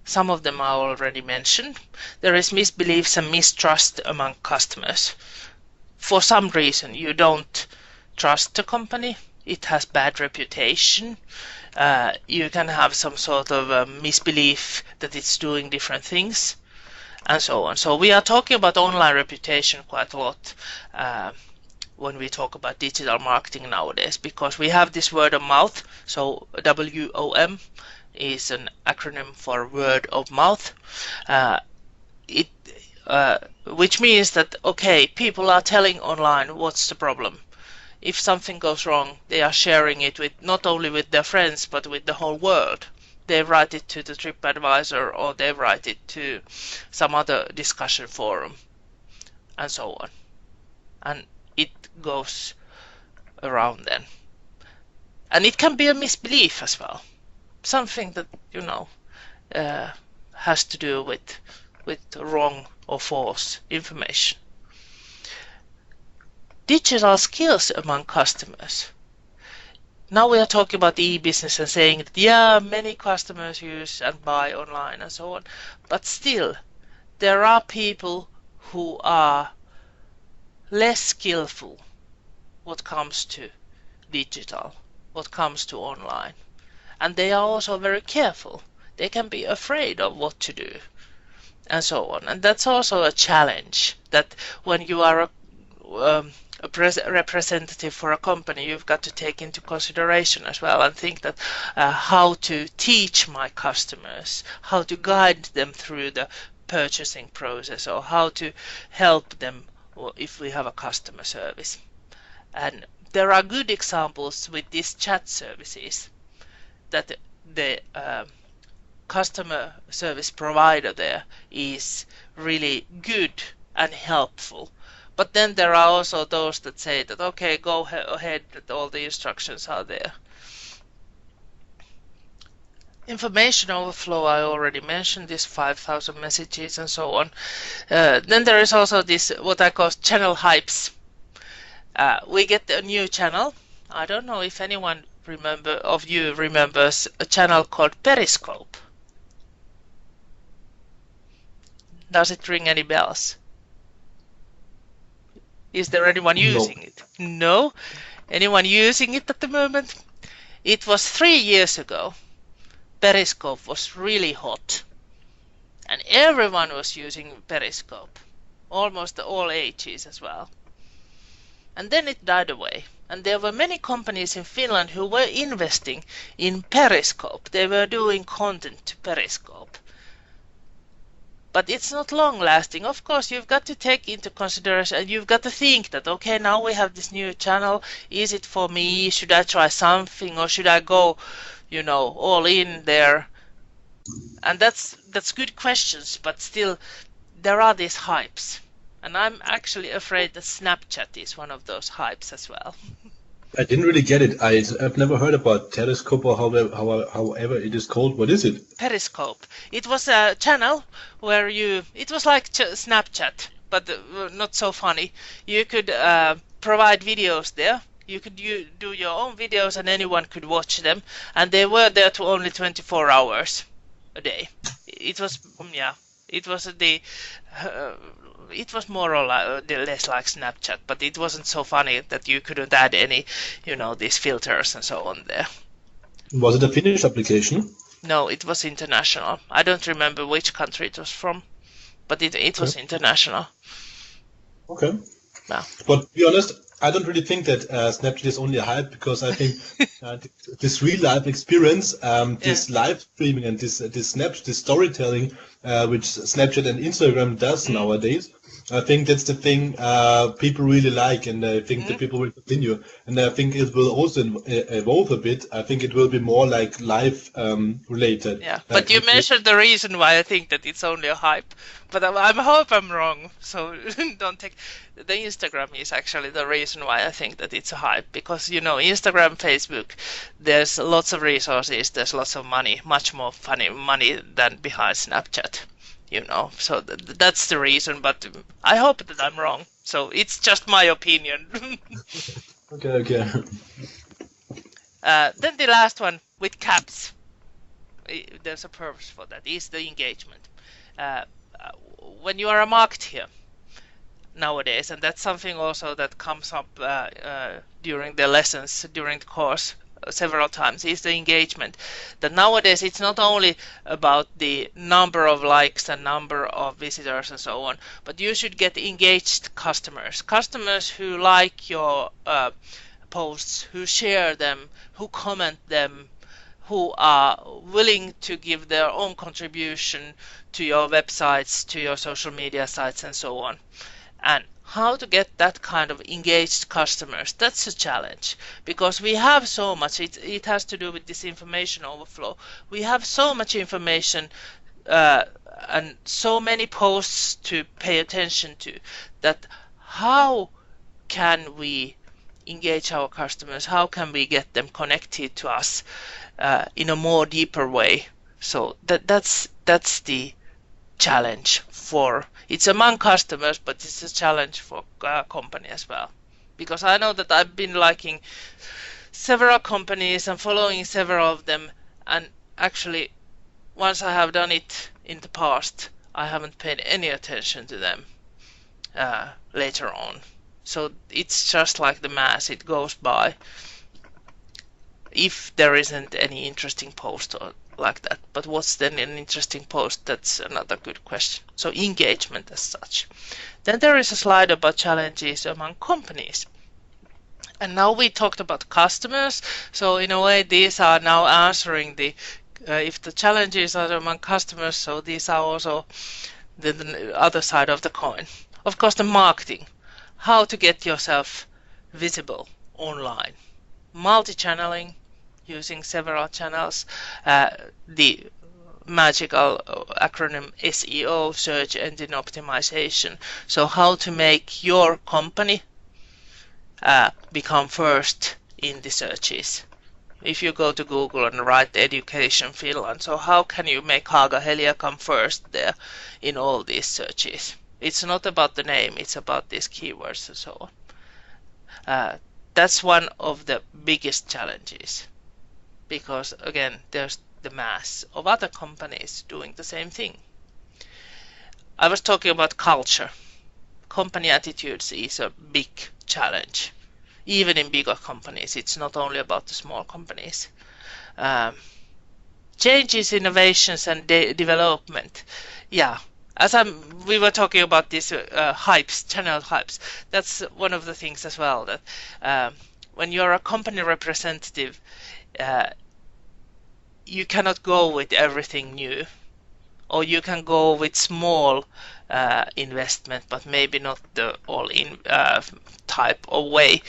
[SPEAKER 1] Some of them are already mentioned. There is misbeliefs and mistrust among customers. For some reason, you don't trust the company. It has bad reputation. You can have some sort of misbelief that it's doing different things, and so on. So we are talking about online reputation quite a lot when we talk about digital marketing nowadays, because we have this word of mouth. So WOM is an acronym for word of mouth, which means that, okay, people are telling online what's the problem. If something goes wrong, they are sharing it with not only with their friends but with the whole world. They write it to the TripAdvisor, or they write it to some other discussion forum, and so on. And it goes around then. And it can be a misbelief as well. Something that, has to do with wrong or false information. Digital skills among customers. Now we are talking about e-business and saying that, yeah, many customers use and buy online and so on. But still, there are people who are less skillful what comes to digital. what comes to online. And they are also very careful. They can be afraid of what to do and so on. And that's also a challenge, that when you are a representative for a company, you've got to take into consideration as well and think that how to teach my customers, how to guide them through the purchasing process, or how to help them if we have a customer service. And there are good examples with these chat services that the customer service provider there is really good and helpful. But then there are also those that say that, okay, go ahead, that all the instructions are there. Information overflow, I already mentioned, this 5,000 messages and so on. Then there is also this, what I call channel hypes. We get a new channel. I don't know if anyone of you remembers a channel called Periscope. Does it ring any bells? Is there anyone using it? No? Anyone using it at the moment? It was 3 years ago. Periscope was really hot. And everyone was using Periscope. Almost all ages as well. And then it died away. And there were many companies in Finland who were investing in Periscope. They were doing content to Periscope. But it's not long lasting. Of course, you've got to take into consideration, and you've got to think that, okay, now we have this new channel. Is it for me? Should I try something, or should I go, all in there? And that's good questions, but still, there are these hypes. And I'm actually afraid that Snapchat is one of those hypes as well.
[SPEAKER 3] I didn't really get it. I've never heard about Telescope or however it is called. What is it?
[SPEAKER 1] Periscope. It was a channel where it was like Snapchat, but not so funny. You could provide videos there. You could do your own videos and anyone could watch them. And they were there to only 24 hours a day. It was, it was more or less like Snapchat, but it wasn't so funny that you couldn't add any, these filters and so on there.
[SPEAKER 3] Was it a Finnish application?
[SPEAKER 1] No, it was international. I don't remember which country it was from, but it was international.
[SPEAKER 3] Okay.
[SPEAKER 1] Yeah.
[SPEAKER 3] But to be honest, I don't really think that Snapchat is only a hype, because I think this real life experience, this live streaming and this storytelling, which Snapchat and Instagram does nowadays, I think that's the thing people really like, and I think that people will continue. And I think it will also evolve a bit. I think it will be more like live related.
[SPEAKER 1] Yeah, but you mentioned the reason why I think that it's only a hype. But I hope I'm wrong, so don't take... The Instagram is actually the reason why I think that it's a hype, because, Instagram, Facebook, there's lots of resources, there's lots of money, much more funny money than behind Snapchat, so that's the reason, but I hope that I'm wrong, so it's just my opinion.
[SPEAKER 3] Okay.
[SPEAKER 1] Then the last one, with caps, there's a purpose for that, is the engagement. When you are a marketer nowadays, and that's something also that comes up during the lessons, during the course several times, is the engagement. That nowadays it's not only about the number of likes and number of visitors and so on, but you should get engaged customers who like your posts, who share them, who comment them, who are willing to give their own contribution to your websites, to your social media sites and so on. And how to get that kind of engaged customers, that's a challenge, because we have so much, it has to do with this information overflow. We have so much information and so many posts to pay attention to, that how can we engage our customers, how can we get them connected to us in a more deeper way? So that's the challenge it's among customers, but it's a challenge for company as well, because I know that I've been liking several companies and following several of them, and actually once I have done it in the past, I haven't paid any attention to them later on. So it's just like the mass, it goes by. if there isn't any interesting post or like that. But what's then an interesting post? That's another good question. So engagement as such. Then there is a slide about challenges among companies. And now we talked about customers. So in a way, these are now answering the if the challenges are among customers, so these are also the other side of the coin. Of course, the marketing, how to get yourself visible online, multi-channeling, using several channels, the magical acronym SEO, search engine optimization. So how to make your company become first in the searches. If you go to Google and write Education Finland, so how can you make Haaga-Helia come first there in all these searches? It's not about the name, it's about these keywords and so on. That's one of the biggest challenges, because again, there's the mass of other companies doing the same thing. I was talking about culture. Company attitudes is a big challenge. Even in bigger companies, it's not only about the small companies. Changes, innovations, and development. Yeah, as we were talking about these hypes, channel hypes. That's one of the things as well. That when you're a company representative, you cannot go with everything new, or you can go with small investment, but maybe not the all-in type of way.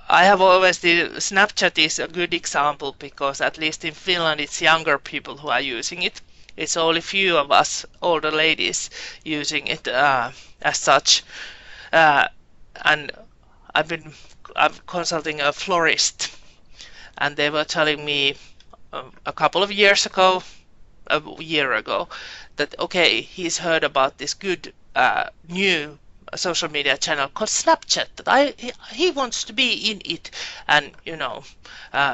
[SPEAKER 1] I have always Snapchat is a good example, because at least in Finland it's younger people who are using it. It's only few of us older ladies using it as such. And I'm consulting a florist, and they were telling me a couple of years ago, a year ago, that okay, he's heard about this good new social media channel called Snapchat, that he wants to be in it and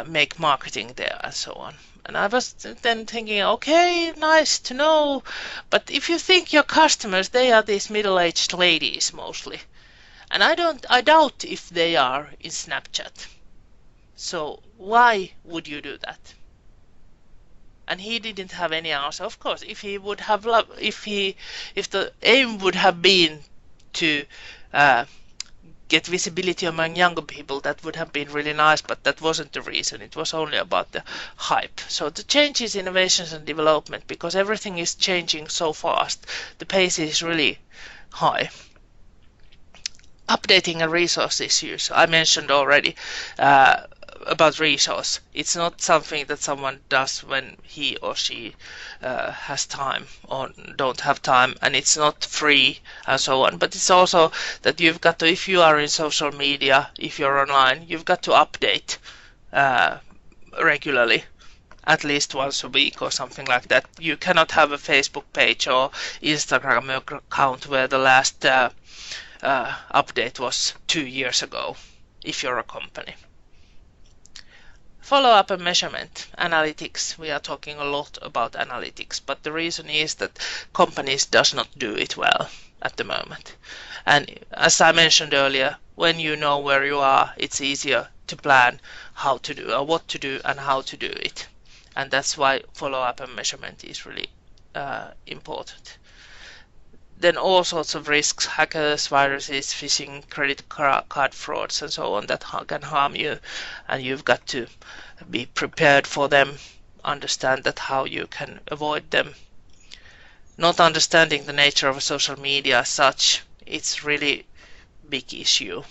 [SPEAKER 1] make marketing there and so on. And I was then thinking, okay, nice to know, but if you think your customers, they are these middle-aged ladies mostly, and I doubt if they are in Snapchat. So why would you do that? And he didn't have any answer. Of course, if he would have if the aim would have been to get visibility among younger people, that would have been really nice, but that wasn't the reason. It was only about the hype. So the changes, innovations, and development, because everything is changing so fast, the pace is really high. Updating and resource issues. I mentioned already about resource. It's not something that someone does when he or she has time or don't have time, and it's not free and so on. But it's also that you've got to, if you are in social media, if you're online, you've got to update regularly, at least once a week or something like that. You cannot have a Facebook page or Instagram account where the last update was 2 years ago, if you're a company. Follow-up and measurement, analytics. We are talking a lot about analytics, but the reason is that companies does not do it well at the moment. And as I mentioned earlier, when you know where you are, it's easier to plan how to do, or what to do and how to do it. And that's why follow-up and measurement is really important. Then all sorts of risks, hackers, viruses, phishing, credit card frauds, and so on, that can harm you, and you've got to be prepared for them, understand that how you can avoid them. Not understanding the nature of social media as such, it's really big issue,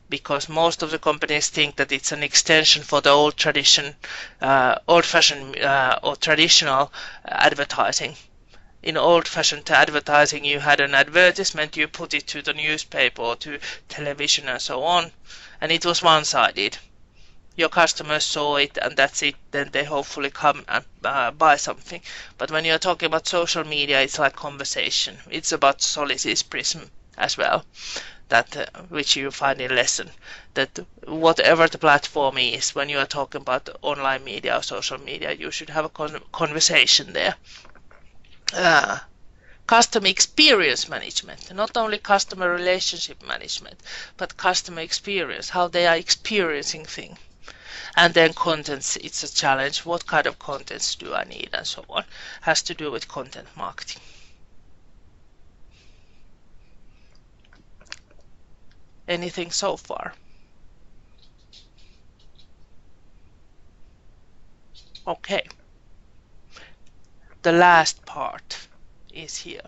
[SPEAKER 1] because most of the companies think that it's an extension for the old-fashioned or traditional advertising. In old-fashioned advertising, you had an advertisement, you put it to the newspaper or to television and so on, and it was one-sided. Your customers saw it and that's it, then they hopefully come and buy something. But when you're talking about social media, it's like conversation. It's about Solis's prism as well, that which you find in lesson, that whatever the platform is, when you are talking about online media or social media, you should have a conversation there. Customer experience management, not only customer relationship management, but customer experience, how they are experiencing things. And then contents, it's a challenge. What kind of contents do I need and so on. Has to do with content marketing. Anything so far? Okay. The last part is here.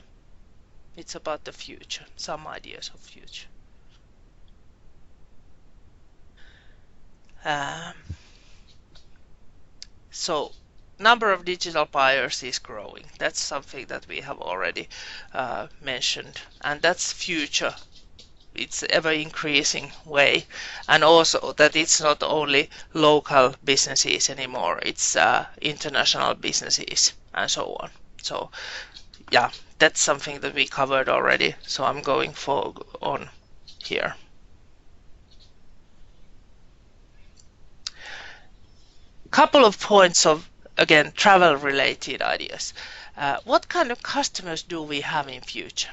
[SPEAKER 1] It's about the future, some ideas of future. So number of digital buyers is growing. That's something that we have already mentioned, and that's future. It's ever increasing way, and also that it's not only local businesses anymore, it's international businesses and so on. So yeah, that's something that we covered already, so I'm going on here. Couple of points of, again, travel related ideas. What kind of customers do we have in future?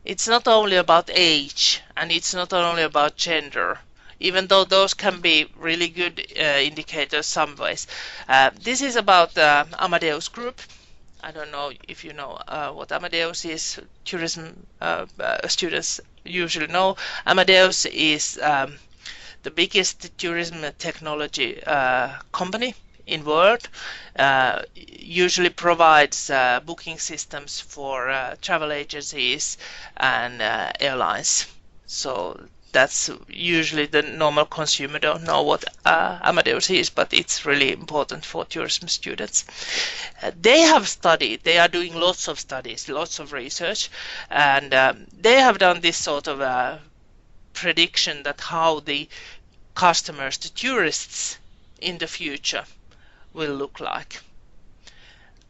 [SPEAKER 1] It's not only about age, and it's not only about gender, even though those can be really good indicators some ways. This is about Amadeus Group. I don't know if you know what Amadeus is. Tourism students usually know. Amadeus is the biggest tourism technology company in world. Usually provides booking systems for travel agencies and airlines. So that's usually the normal consumer don't know what Amadeus is, but it's really important for tourism students. They are doing lots of studies, lots of research, and they have done this sort of prediction that how the customers, the tourists in the future will look like.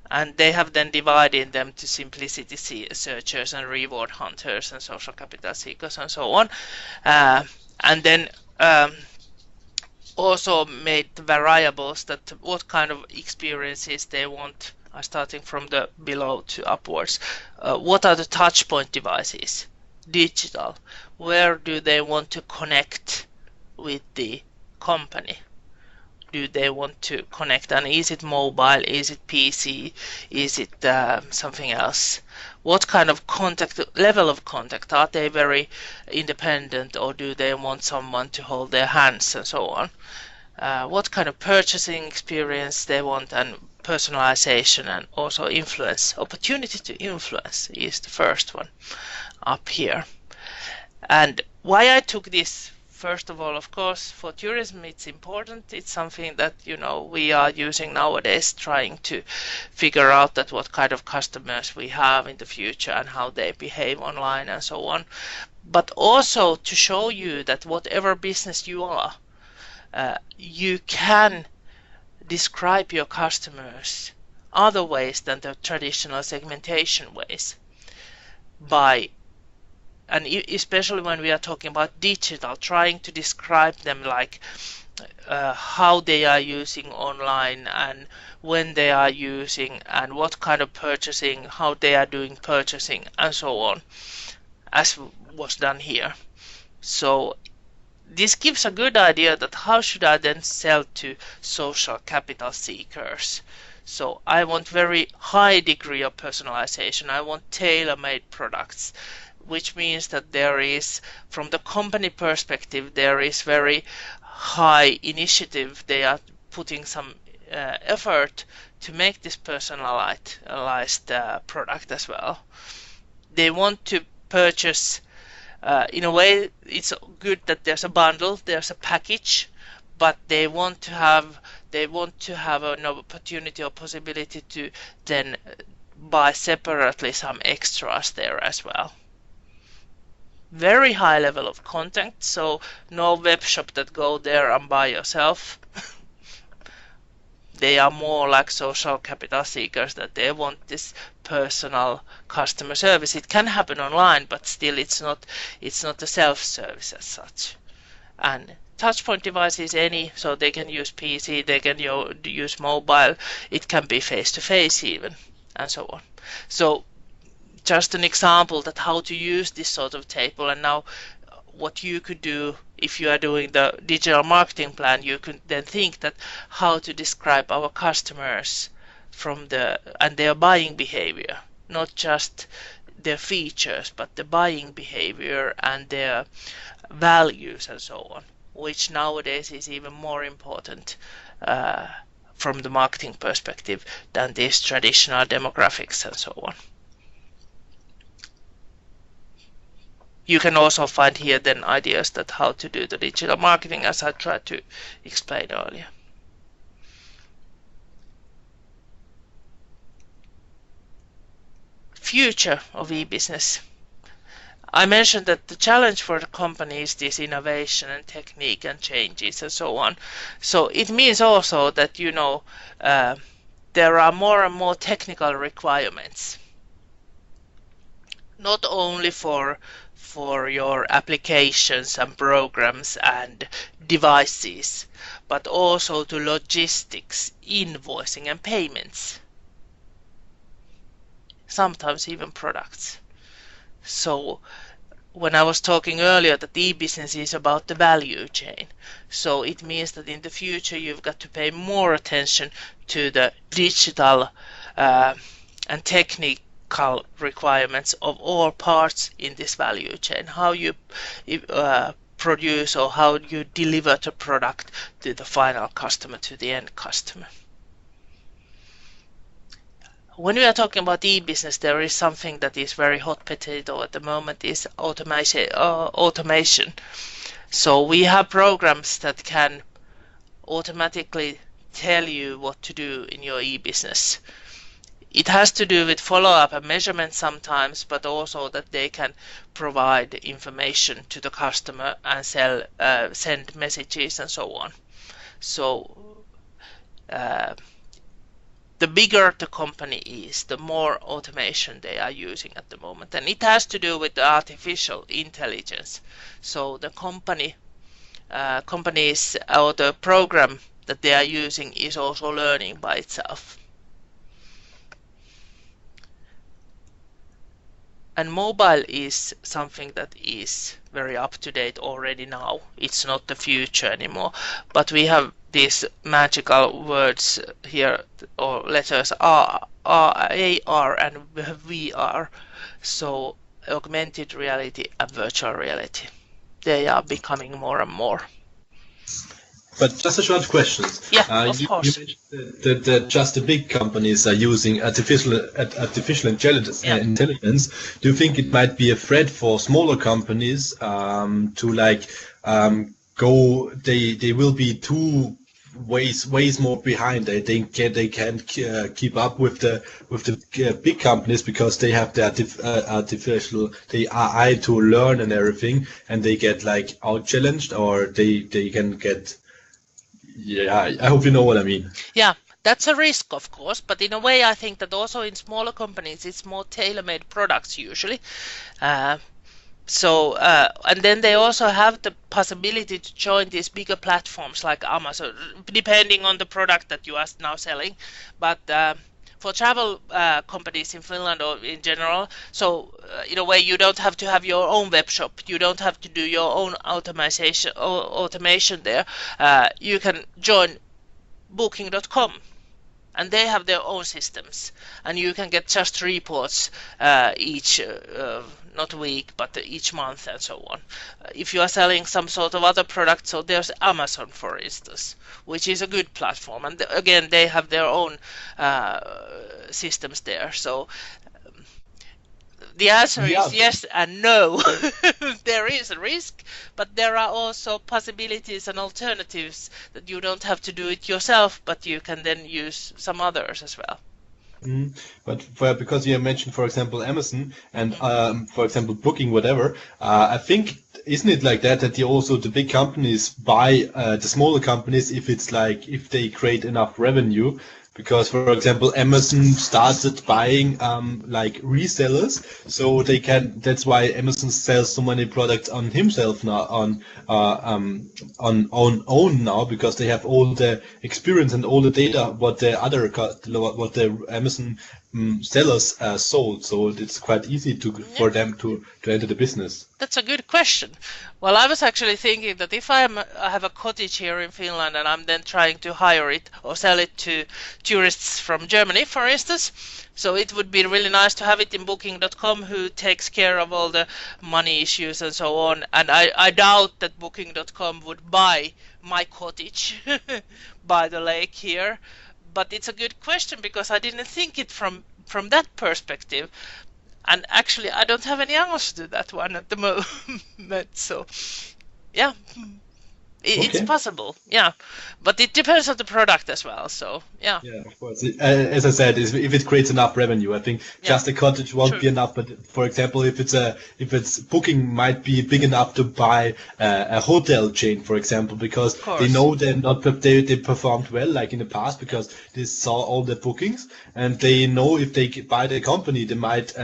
[SPEAKER 1] And they have then divided them to simplicity searchers and reward hunters and social capital seekers and so on. And then also made the variables that what kind of experiences they want, starting from the below to upwards. What are the touch point devices? Digital. Where do they want to connect with the company? Do they want to connect, and is it mobile, is it PC, is it something else? What kind of contact, level of contact? Are they very independent, or do they want someone to hold their hands and so on? What kind of purchasing experience they want, and personalization, and also influence. Opportunity to influence is the first one up here. And why I took this, first of all, of course, for tourism, it's important. It's something that, you know, we are using nowadays, trying to figure out that what kind of customers we have in the future and how they behave online and so on. But also to show you that whatever business you are, you can describe your customers other ways than the traditional segmentation ways, by, and especially when we are talking about digital, trying to describe them like how they are using online and when they are using and what kind of purchasing, how they are doing purchasing and so on, as was done here. So this gives a good idea that how should I then sell to social capital seekers. So I want very high degree of personalization. I want tailor-made products, which means that there is, from the company perspective, there is very high initiative. They are putting some effort to make this personalized product as well. They want to purchase, in a way, it's good that there's a bundle, there's a package, but they want to have an opportunity or possibility to then buy separately some extras there as well. Very high level of content, so no web shop that go there and buy yourself. They are more like social capital seekers, that they want this personal customer service. It can happen online, but still it's not a self-service as such. And touchpoint devices, any, so they can use PC, they can use mobile, it can be face-to-face even, and so on. So just an example that how to use this sort of table, and now what you could do if you are doing the digital marketing plan, you can then think that how to describe our customers and their buying behavior, not just their features, but the buying behavior and their values and so on, which nowadays is even more important from the marketing perspective than these traditional demographics and so on. You can also find here then ideas that how to do the digital marketing, as I tried to explain earlier. Future of e-business. I mentioned that the challenge for the company is this innovation and technique and changes and so on. So it means also that, you know, there are more and more technical requirements, not only for your applications and programs and devices, but also to logistics, invoicing and payments, sometimes even products. So when I was talking earlier that e-business is about the value chain, so it means that in the future you've got to pay more attention to the digital and technical requirements of all parts in this value chain, how you produce or how you deliver the product to the final customer, to the end customer. When we are talking about e-business, there is something that is very hot potato at the moment, is automation. So we have programs that can automatically tell you what to do in your e-business. It has to do with follow-up and measurement sometimes, but also that they can provide information to the customer and send messages and so on. So the bigger the company is, the more automation they are using at the moment. And it has to do with the artificial intelligence. So the companies or the program that they are using is also learning by itself. And mobile is something that is very up to date already now. It's not the future anymore. But we have these magical words here, or letters AR and VR. So augmented reality and virtual reality. They are becoming more and more.
[SPEAKER 3] But just a short question.
[SPEAKER 1] Yeah, of course.
[SPEAKER 3] You mentioned that just the big companies are using artificial intelligence.
[SPEAKER 1] Yeah.
[SPEAKER 3] Do you think it might be a threat for smaller companies to go? They will be too ways more behind. They can't keep up with the big companies because they have the artificial AI to learn and everything, and they get like out challenged, or they can get. Yeah, I hope you know what I mean.
[SPEAKER 1] Yeah, that's a risk, of course, but in a way I think that also in smaller companies it's more tailor-made products usually. And then they also have the possibility to join these bigger platforms like Amazon, depending on the product that you are now selling. But for travel companies in Finland or in general, so in a way you don't have to have your own web shop. You don't have to do your own automation there. You can join Booking.com. And they have their own systems, and you can get just reports each, not week, but each month and so on. If you are selling some sort of other product, so there's Amazon, for instance, which is a good platform, and again they have their own systems there. So the answer is yes and no. There is a risk, but there are also possibilities and alternatives that you don't have to do it yourself, but you can then use some others as well.
[SPEAKER 3] But because you mentioned, for example, Amazon and for example, Booking, whatever, I think, isn't it like that the big companies buy the smaller companies if they create enough revenue? Because, for example, Amazon started buying resellers, so they can. That's why Amazon sells so many products on himself now, on own now, because they have all the experience and all the data what the Amazon sellers sold, so it's quite easy for them to enter the business.
[SPEAKER 1] That's a good question. Well, I was actually thinking that if I have a cottage here in Finland and I'm then trying to hire it or sell it to tourists from Germany, for instance, so it would be really nice to have it in Booking.com, who takes care of all the money issues and so on. And I doubt that Booking.com would buy my cottage by the lake here. But it's a good question because I didn't think it from that perspective. And actually, I don't have any answer to that one at the moment. So, yeah, it's
[SPEAKER 3] Okay.
[SPEAKER 1] possible. Yeah, but it depends on the product as well. So, yeah.
[SPEAKER 3] Yeah, of course. As I said, if it creates enough revenue, I think just a cottage won't
[SPEAKER 1] True.
[SPEAKER 3] be enough. But for example, if it's Booking might be big enough to buy a hotel chain, for example, because they know they performed well, like in the past, because they saw all the bookings, and they know if they buy the company, they might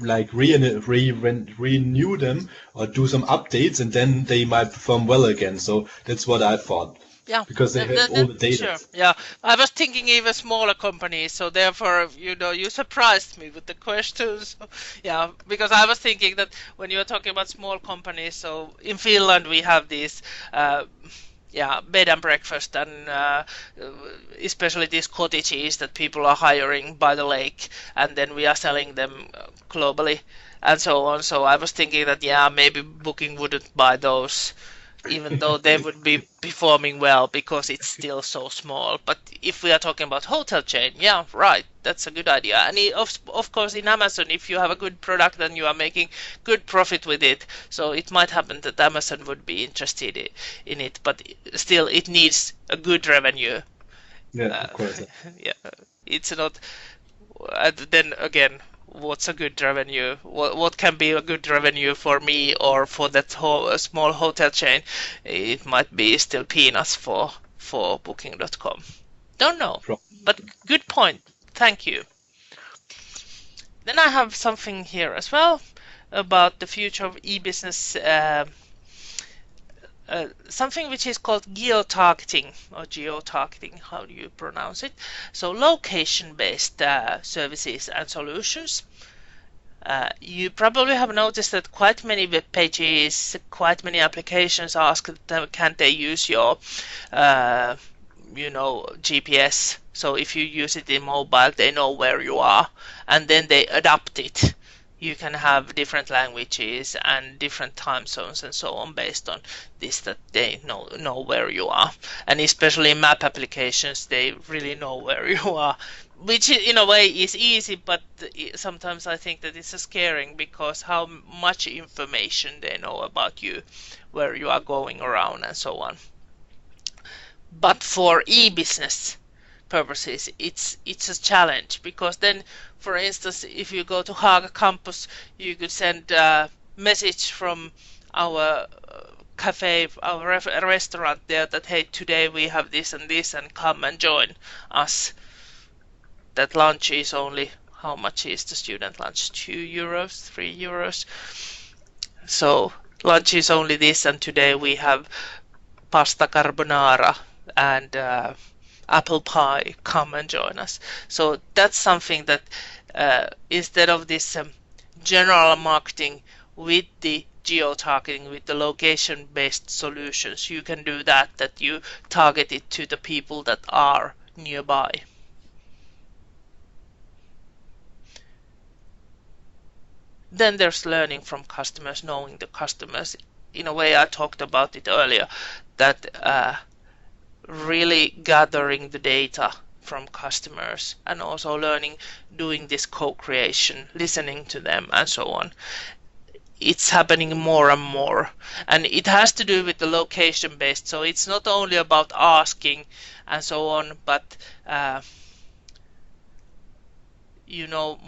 [SPEAKER 3] like renew them or do some updates, and then they might perform well again. So that's what I thought.
[SPEAKER 1] Yeah,
[SPEAKER 3] Because they have all the data.
[SPEAKER 1] Sure. Yeah, I was thinking even smaller companies, so therefore, you surprised me with the questions. Yeah, because I was thinking that when you were talking about small companies, so in Finland we have these, bed and breakfast and especially these cottages that people are hiring by the lake, and then we are selling them globally and so on. So I was thinking that, maybe Booking wouldn't buy those, even though they would be performing well because it's still so small. But if we are talking about hotel chain, right, that's a good idea. And of course in Amazon, if you have a good product and you are making good profit with it, so it might happen that Amazon would be interested in it, but still it needs a good revenue.
[SPEAKER 3] Yeah, of course.
[SPEAKER 1] Yeah, it's not. Then again, what's a good revenue? What can be a good revenue for me or for that small hotel chain? It might be still peanuts for Booking.com. Don't know, but good point. Thank you. Then I have something here as well about the future of e-business. Something which is called geotargeting, how do you pronounce it? So location-based services and solutions. You probably have noticed that quite many web pages, quite many applications ask them, can they use your GPS. So if you use it in mobile, they know where you are, and then they adapt it. You can have different languages and different time zones and so on based on this, that they know where you are. And especially in map applications, they really know where you are, which in a way is easy, but sometimes I think that it's scaring because how much information they know about you, where you are going around and so on. But for e-business purposes, it's a challenge because then, for instance, if you go to Haga campus, you could send a message from our cafe, our restaurant there that, hey, today we have this and come and join us. That lunch is only, how much is the student lunch? 2 euros, 3 euros. So lunch is only this, and today we have pasta carbonara and apple pie, come and join us. So that's something that instead of this general marketing with the geo-targeting, with the location-based solutions, you can do that you target it to the people that are nearby. Then there's learning from customers, knowing the customers. In a way, I talked about it earlier, that really gathering the data from customers and also learning, doing this co-creation, listening to them and so on. It's happening more and more, and it has to do with the location based, so it's not only about asking and so on, but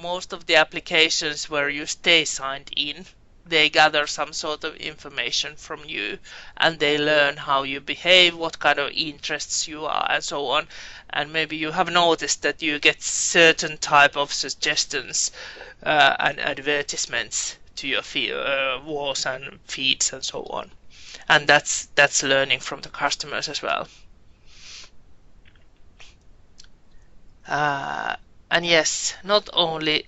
[SPEAKER 1] most of the applications where you stay signed in, they gather some sort of information from you, and they learn how you behave, what kind of interests you are, and so on. And maybe you have noticed that you get certain type of suggestions and advertisements to your walls and feeds and so on. And that's learning from the customers as well. And yes, not only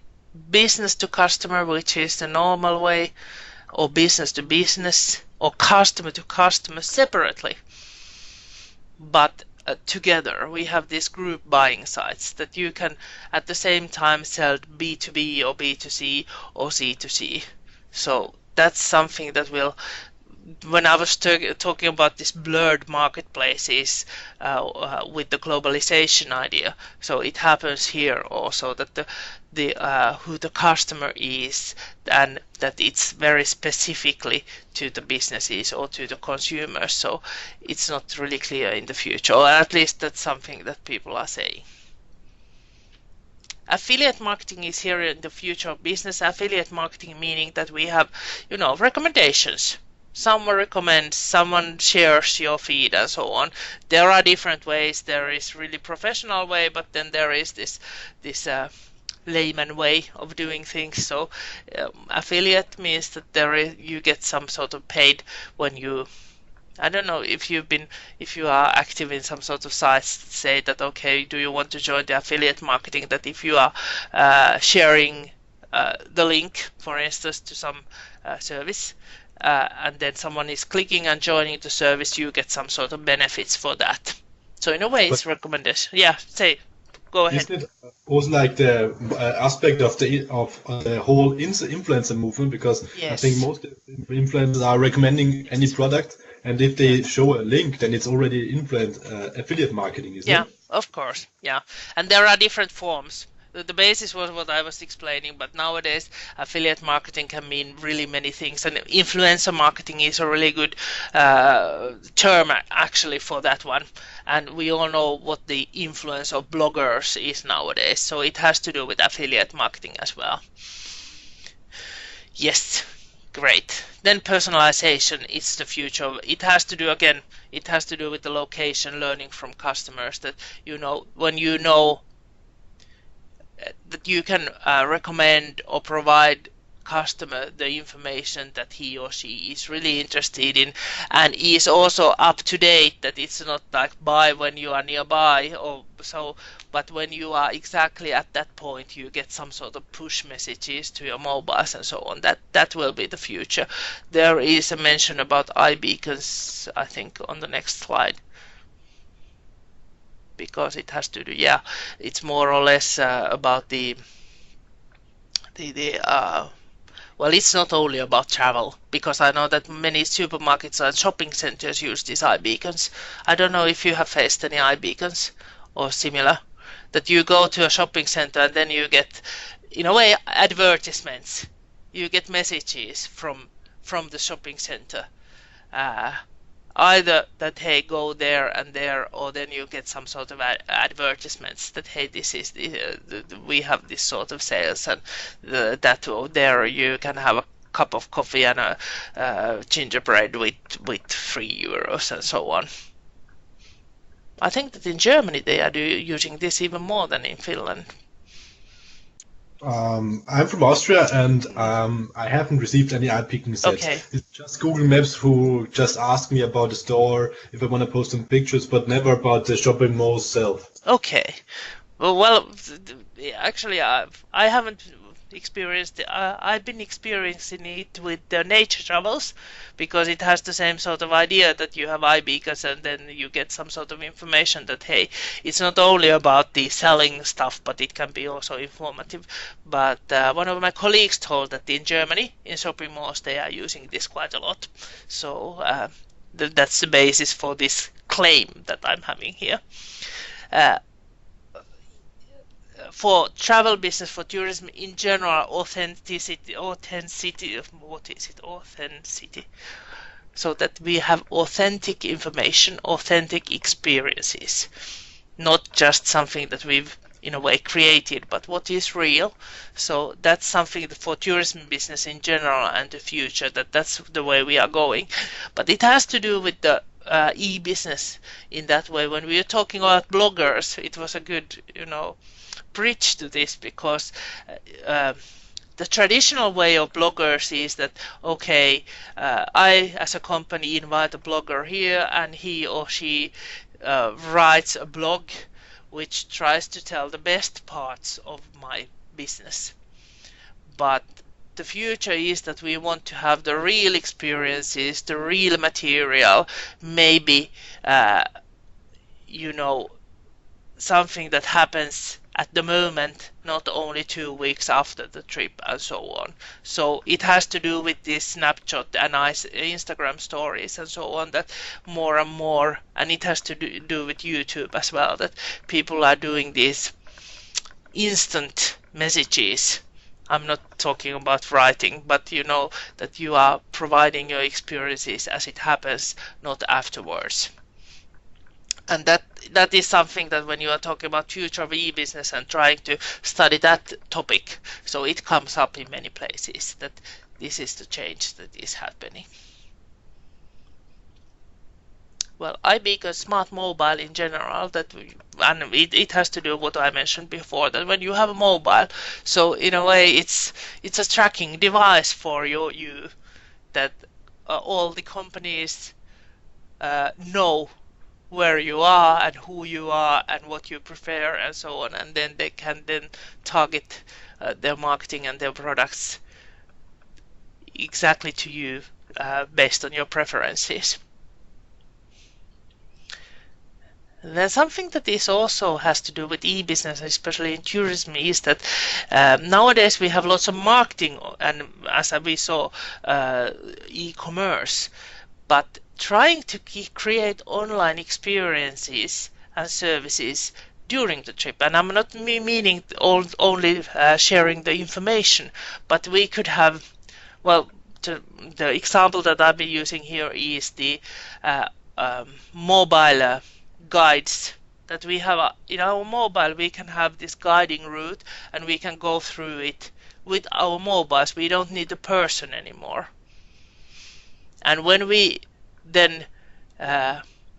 [SPEAKER 1] business to customer, which is the normal way, or business to business, or customer to customer separately, but together we have these group buying sites that you can at the same time sell B2B or B2C or C2C. So that's something that will, when I was talking about this blurred marketplaces with the globalization idea, so it happens here also that the who the customer is, and that it's very specifically to the businesses or to the consumers. So it's not really clear in the future, or at least that's something that people are saying. Affiliate marketing is here in the future of business. Affiliate marketing meaning that we have, recommendations. Someone recommends, someone shares your feed, and so on. There are different ways. There is really professional way, but then there is this layman way of doing things. So affiliate means that you get some sort of paid when you, I don't know if you are active in some sort of sites that say that, okay, do you want to join the affiliate marketing, that if you are sharing the link, for instance, to some service, and then someone is clicking and joining the service, you get some sort of benefits for that. So in a way, it's recommendation. Yeah, go ahead.
[SPEAKER 3] Isn't it also like the aspect of the whole influencer movement? Because I think
[SPEAKER 1] Yes.
[SPEAKER 3] most influencers are recommending any product, and if they show a link, then it's already affiliate marketing, isn't
[SPEAKER 1] Yeah,
[SPEAKER 3] it?
[SPEAKER 1] of course. Yeah. And there are different forms. The basis was what I was explaining, but nowadays affiliate marketing can mean really many things, and influencer marketing is a really good term actually for that one. And we all know what the influence of bloggers is nowadays, so it has to do with affiliate marketing as well. Yes, great. Then personalization is the future. It has to do, again, it has to do with the location, learning from customers, that when you know that you can recommend or provide customer the information that he or she is really interested in, and is also up to date, that it's not like buy when you are nearby or so, but when you are exactly at that point, you get some sort of push messages to your mobiles and so on. That will be the future. There is a mention about iBeacons, I think, on the next slide, because it has to do, yeah, it's more or less about the well, it's not only about travel, because I know that many supermarkets and shopping centers use these iBeacons. I don't know if you have faced any iBeacons or similar, that you go to a shopping center and then you get, in a way, advertisements. You get messages from the shopping center. Uh, Either that, hey, go there and there, or then you get some sort of advertisements that, hey, this is we have this sort of sales, and that there you can have a cup of coffee and a gingerbread with €3 and so on. I think that in Germany they are using this even more than in Finland.
[SPEAKER 3] I'm from Austria, and I haven't received any ad picking sets.
[SPEAKER 1] Okay.
[SPEAKER 3] It's just Google Maps who just ask me about the store, if I want to post some pictures, but never about the shopping mall itself.
[SPEAKER 1] Okay. Well, actually, I haven't experienced it. I've been experiencing it with the nature travels, because it has the same sort of idea that you have iBeacons and then you get some sort of information that, hey, it's not only about the selling stuff, but it can be also informative. But one of my colleagues told that in Germany, in shopping malls, they are using this quite a lot. So that's the basis for this claim that I'm having here. For travel business, for tourism in general, authenticity, what is it? Authenticity. So that we have authentic information, authentic experiences, not just something that we've in a way created, but what is real. So that's something for tourism business in general and the future, that's the way we are going. But it has to do with the e-business in that way. When we are talking about bloggers, it was a good, bridge to this, because the traditional way of bloggers is that, okay, I as a company invite a blogger here, and he or she writes a blog which tries to tell the best parts of my business. But the future is that we want to have the real experiences, the real material, maybe, something that happens at the moment, not only 2 weeks after the trip and so on. So it has to do with this snapshot and Instagram stories and so on, that more and more, and it has to do with YouTube as well, that people are doing these instant messages. I'm not talking about writing, but that you are providing your experiences as it happens, not afterwards. And that is something that when you are talking about future of e-business and trying to study that topic, so it comes up in many places that this is the change that is happening. Well, I because smart mobile in general, and it has to do with what I mentioned before, that when you have a mobile, so in a way it's a tracking device for you that all the companies know where you are and who you are and what you prefer and so on, and then they can then target their marketing and their products exactly to you based on your preferences. Then something that is also has to do with e-business, especially in tourism, is that nowadays we have lots of marketing and, as we saw, e-commerce, but trying to create online experiences and services during the trip. And I'm not meaning only sharing the information, but we could have, well, the example that I've been using here is the mobile guides that we have in our mobile. We can have this guiding route and we can go through it with our mobiles. We don't need a person anymore. And when we then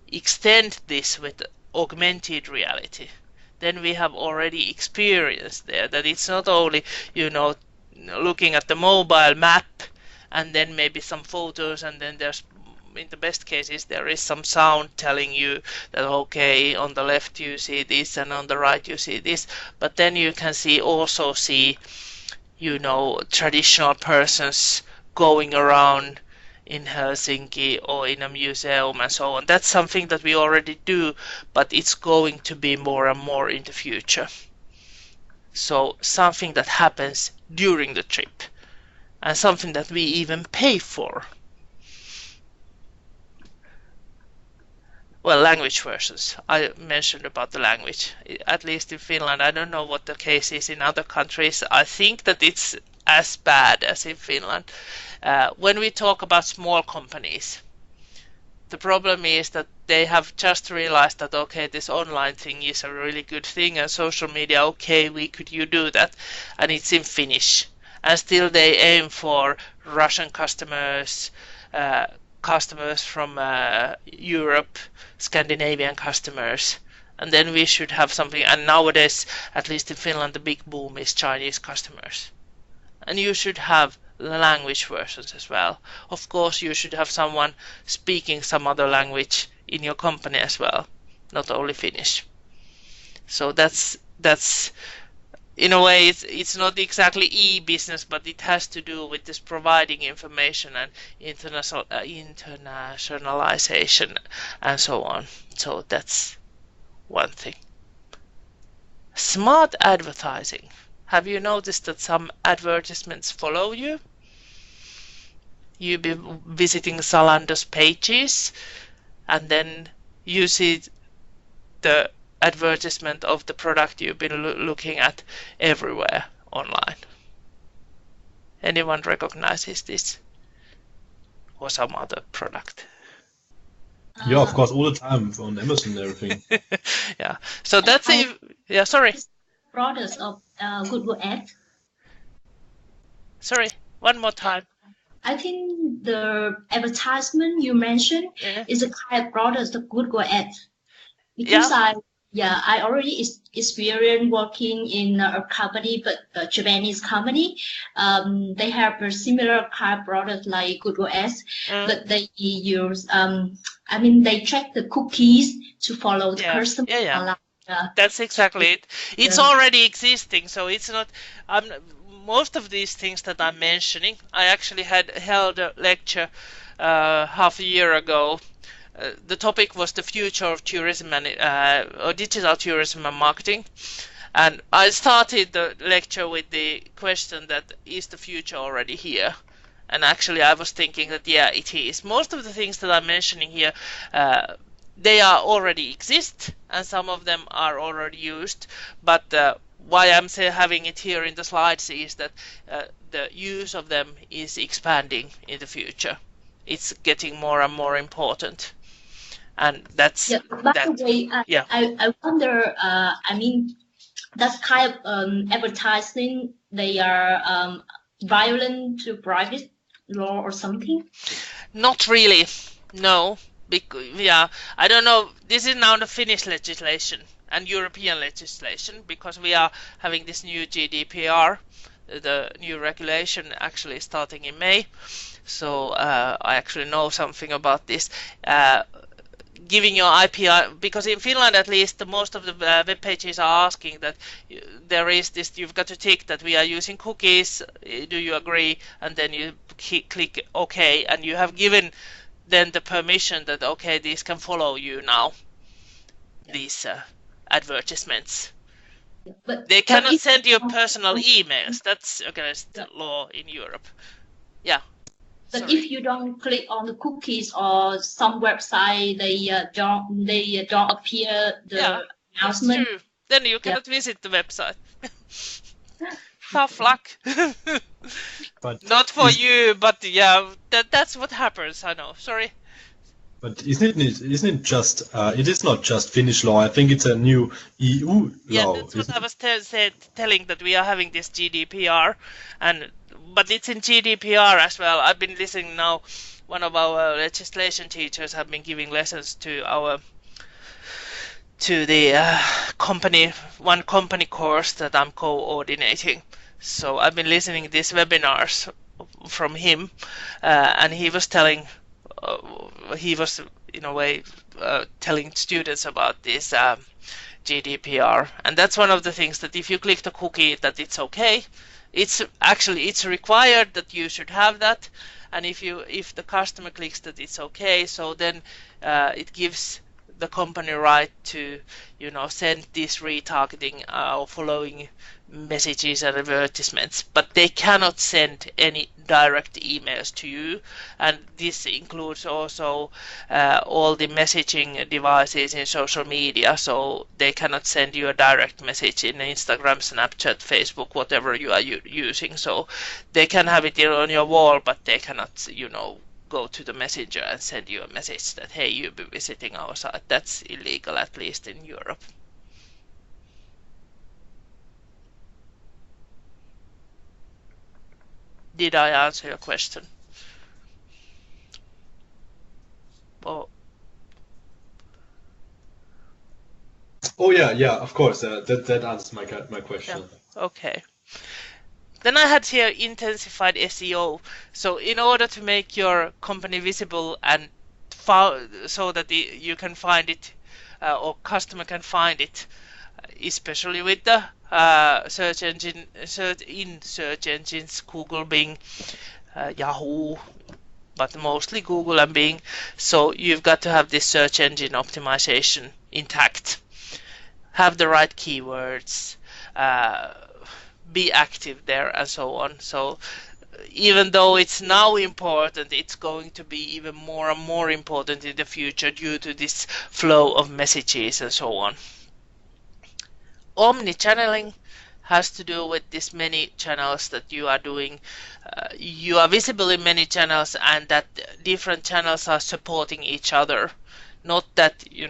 [SPEAKER 1] extend this with augmented reality, then we have already experienced there that it's not only looking at the mobile map and then maybe some photos, and then there's, in the best cases, there is some sound telling you that okay, on the left you see this and on the right you see this, but then you can also see traditional persons going around in Helsinki or in a museum and so on. That's something that we already do, but it's going to be more and more in the future. So something that happens during the trip and something that we even pay for. Well, language versions. I mentioned about the language, at least in Finland. I don't know what the case is in other countries. I think that it's as bad as in Finland. When we talk about small companies, the problem is that they have just realized that, okay, this online thing is a really good thing, and social media, okay, you do that, and it's in Finnish. And still they aim for Russian customers, customers from Europe, Scandinavian customers, and then we should have something. And nowadays, at least in Finland, the big boom is Chinese customers. And you should have language versions as well. Of course, you should have someone speaking some other language in your company as well, not only Finnish. So that's in a way, it's not exactly e-business, but it has to do with this providing information and internationalization and so on. So that's one thing. Smart advertising. Have you noticed that some advertisements follow you? You've been visiting Zalando's pages and then you see the advertisement of the product you've been looking at everywhere online. Anyone recognizes this? Or some other product?
[SPEAKER 3] Yeah, of course, all the time on Amazon and everything.
[SPEAKER 1] Yeah. So that's yeah, sorry.
[SPEAKER 4] Products of Google Ads.
[SPEAKER 1] Sorry, one more time.
[SPEAKER 4] I think the advertisement you mentioned is a kind of product of Google Ads. Because I already experienced working in a company, but a Japanese company. They have a similar kind of product like Google Ads, but they use, they track the cookies to follow the customer online.
[SPEAKER 1] That's exactly it. It's already existing, so it's not. Most of these things that I'm mentioning, I actually held a lecture half a year ago. The topic was the future of tourism and or digital tourism and marketing. And I started the lecture with the question that is the future already here? And actually I was thinking that yeah, it is. Most of the things that I'm mentioning here, they are already exist and some of them are already used. But why I'm having it here in the slides is that the use of them is expanding in the future. It's getting more and more important. And that's
[SPEAKER 4] by the way, I wonder, I mean, that kind of advertising, they are violent to private law or something?
[SPEAKER 1] Not really, no. Yeah, I don't know. This is now the Finnish legislation and European legislation because we are having this new GDPR, the new regulation actually starting in May. So I actually know something about this. Giving your IP, because in Finland at least most of the web pages are asking that there is this, you've got to tick that we are using cookies, do you agree, and then you click OK, and you have given then the permission that okay, these can follow you now, these advertisements. But they cannot send you personal emails, that's against the law in Europe. Yeah.
[SPEAKER 4] But if you don't click on the cookies or some website, they don't appear the announcement.
[SPEAKER 1] True. Then you cannot visit the website. Tough luck. But not for you, but yeah, that's what happens. I know. Sorry.
[SPEAKER 3] But isn't it just? It is not just Finnish law. I think it's a new EU law.
[SPEAKER 1] Yeah, that's what I was telling that we are having this GDPR, but it's in GDPR as well. I've been listening now. One of our legislation teachers have been giving lessons to the company course that I'm coordinating. So I've been listening to these webinars from him, and he was telling. He was in a way telling students about this GDPR, and that's one of the things that if you click the cookie that it's okay. It's required that you should have that, and if the customer clicks that it's okay, so then it gives the company right to send this retargeting or following messages and advertisements, but they cannot send any direct emails to you, and this includes also all the messaging devices in social media, so they cannot send you a direct message in Instagram, Snapchat, Facebook, whatever you are using. So they can have it on your wall, but they cannot go to the messenger and send you a message that hey, you'll be visiting our site. That's illegal, at least in Europe. Did I answer your question? Oh
[SPEAKER 3] yeah, of course. That answers my question.
[SPEAKER 1] Yeah. Okay. Then I had here intensified SEO. So in order to make your company visible and so that you can find it or customer can find it, especially with the search engines, Google, Bing, Yahoo, but mostly Google and Bing. So you've got to have this search engine optimization intact. Have the right keywords, be active there, and so on. So even though it's now important, it's going to be even more and more important in the future due to this flow of messages and so on. Omni-channeling has to do with this many channels that you are doing. You are visible in many channels, and that different channels are supporting each other. Not that you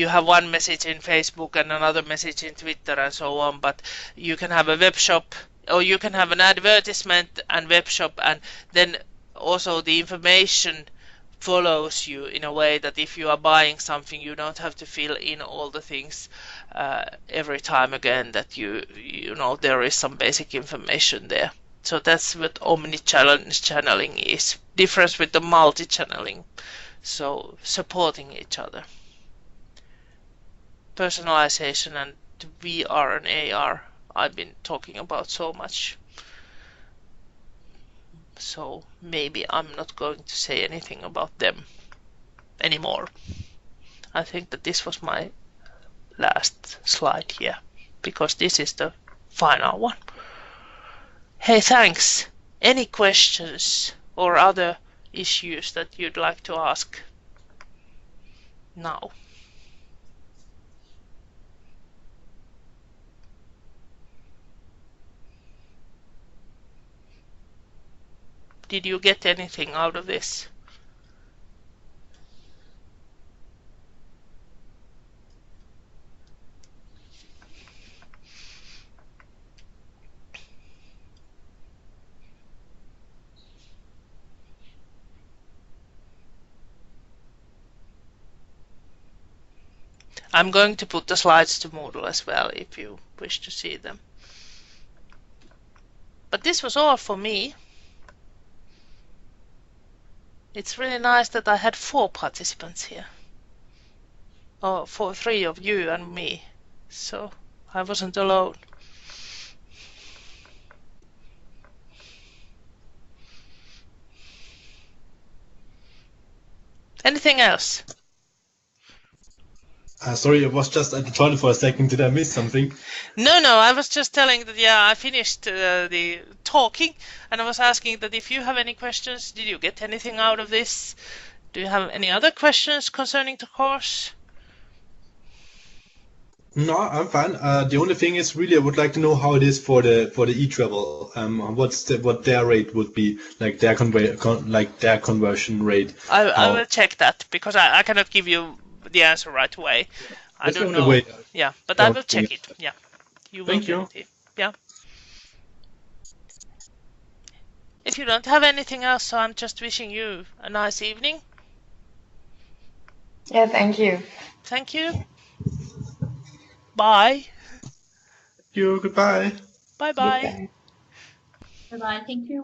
[SPEAKER 1] have one message in Facebook and another message in Twitter and so on, but you can have a web shop, or you can have an advertisement and web shop, and then also the information follows you in a way that if you are buying something, you don't have to fill in all the things every time again, that you know there is some basic information there. So that's what omni-channeling is. Difference with the multi-channeling. So supporting each other. personalization and VR and AR I've been talking about so much. So maybe I'm not going to say anything about them anymore. I think that this was my last slide here, because this is the final one. Hey, thanks. Any questions or other issues that you'd like to ask now? Did you get anything out of this? I'm going to put the slides to Moodle as well if you wish to see them. But this was all for me. It's really nice that I had 4 participants here. Oh, 3 of you and me. So I wasn't alone. Anything else?
[SPEAKER 3] Sorry, I was just at the toilet for a second. Did I miss something?
[SPEAKER 1] No, I was just telling that, yeah, I finished the talking, and I was asking that if you have any questions, did you get anything out of this? Do you have any other questions concerning the course?
[SPEAKER 3] No, I'm fine. The only thing is, really, I would like to know how it is for the e-travel. What their rate would be, like their conversion rate.
[SPEAKER 1] I will check that, because I cannot give you the answer right away. I
[SPEAKER 3] That's the
[SPEAKER 1] don't
[SPEAKER 3] only
[SPEAKER 1] know.
[SPEAKER 3] way.
[SPEAKER 1] Yeah, but I will check it. Yeah, you will
[SPEAKER 3] Thank you.
[SPEAKER 1] get it. Yeah. If you don't have anything else, so I'm just wishing you a nice evening.
[SPEAKER 2] Yeah, thank you.
[SPEAKER 1] Thank you. Bye.
[SPEAKER 3] Thank you. Goodbye.
[SPEAKER 1] Bye bye.
[SPEAKER 2] Goodbye.
[SPEAKER 4] Bye bye. Thank you.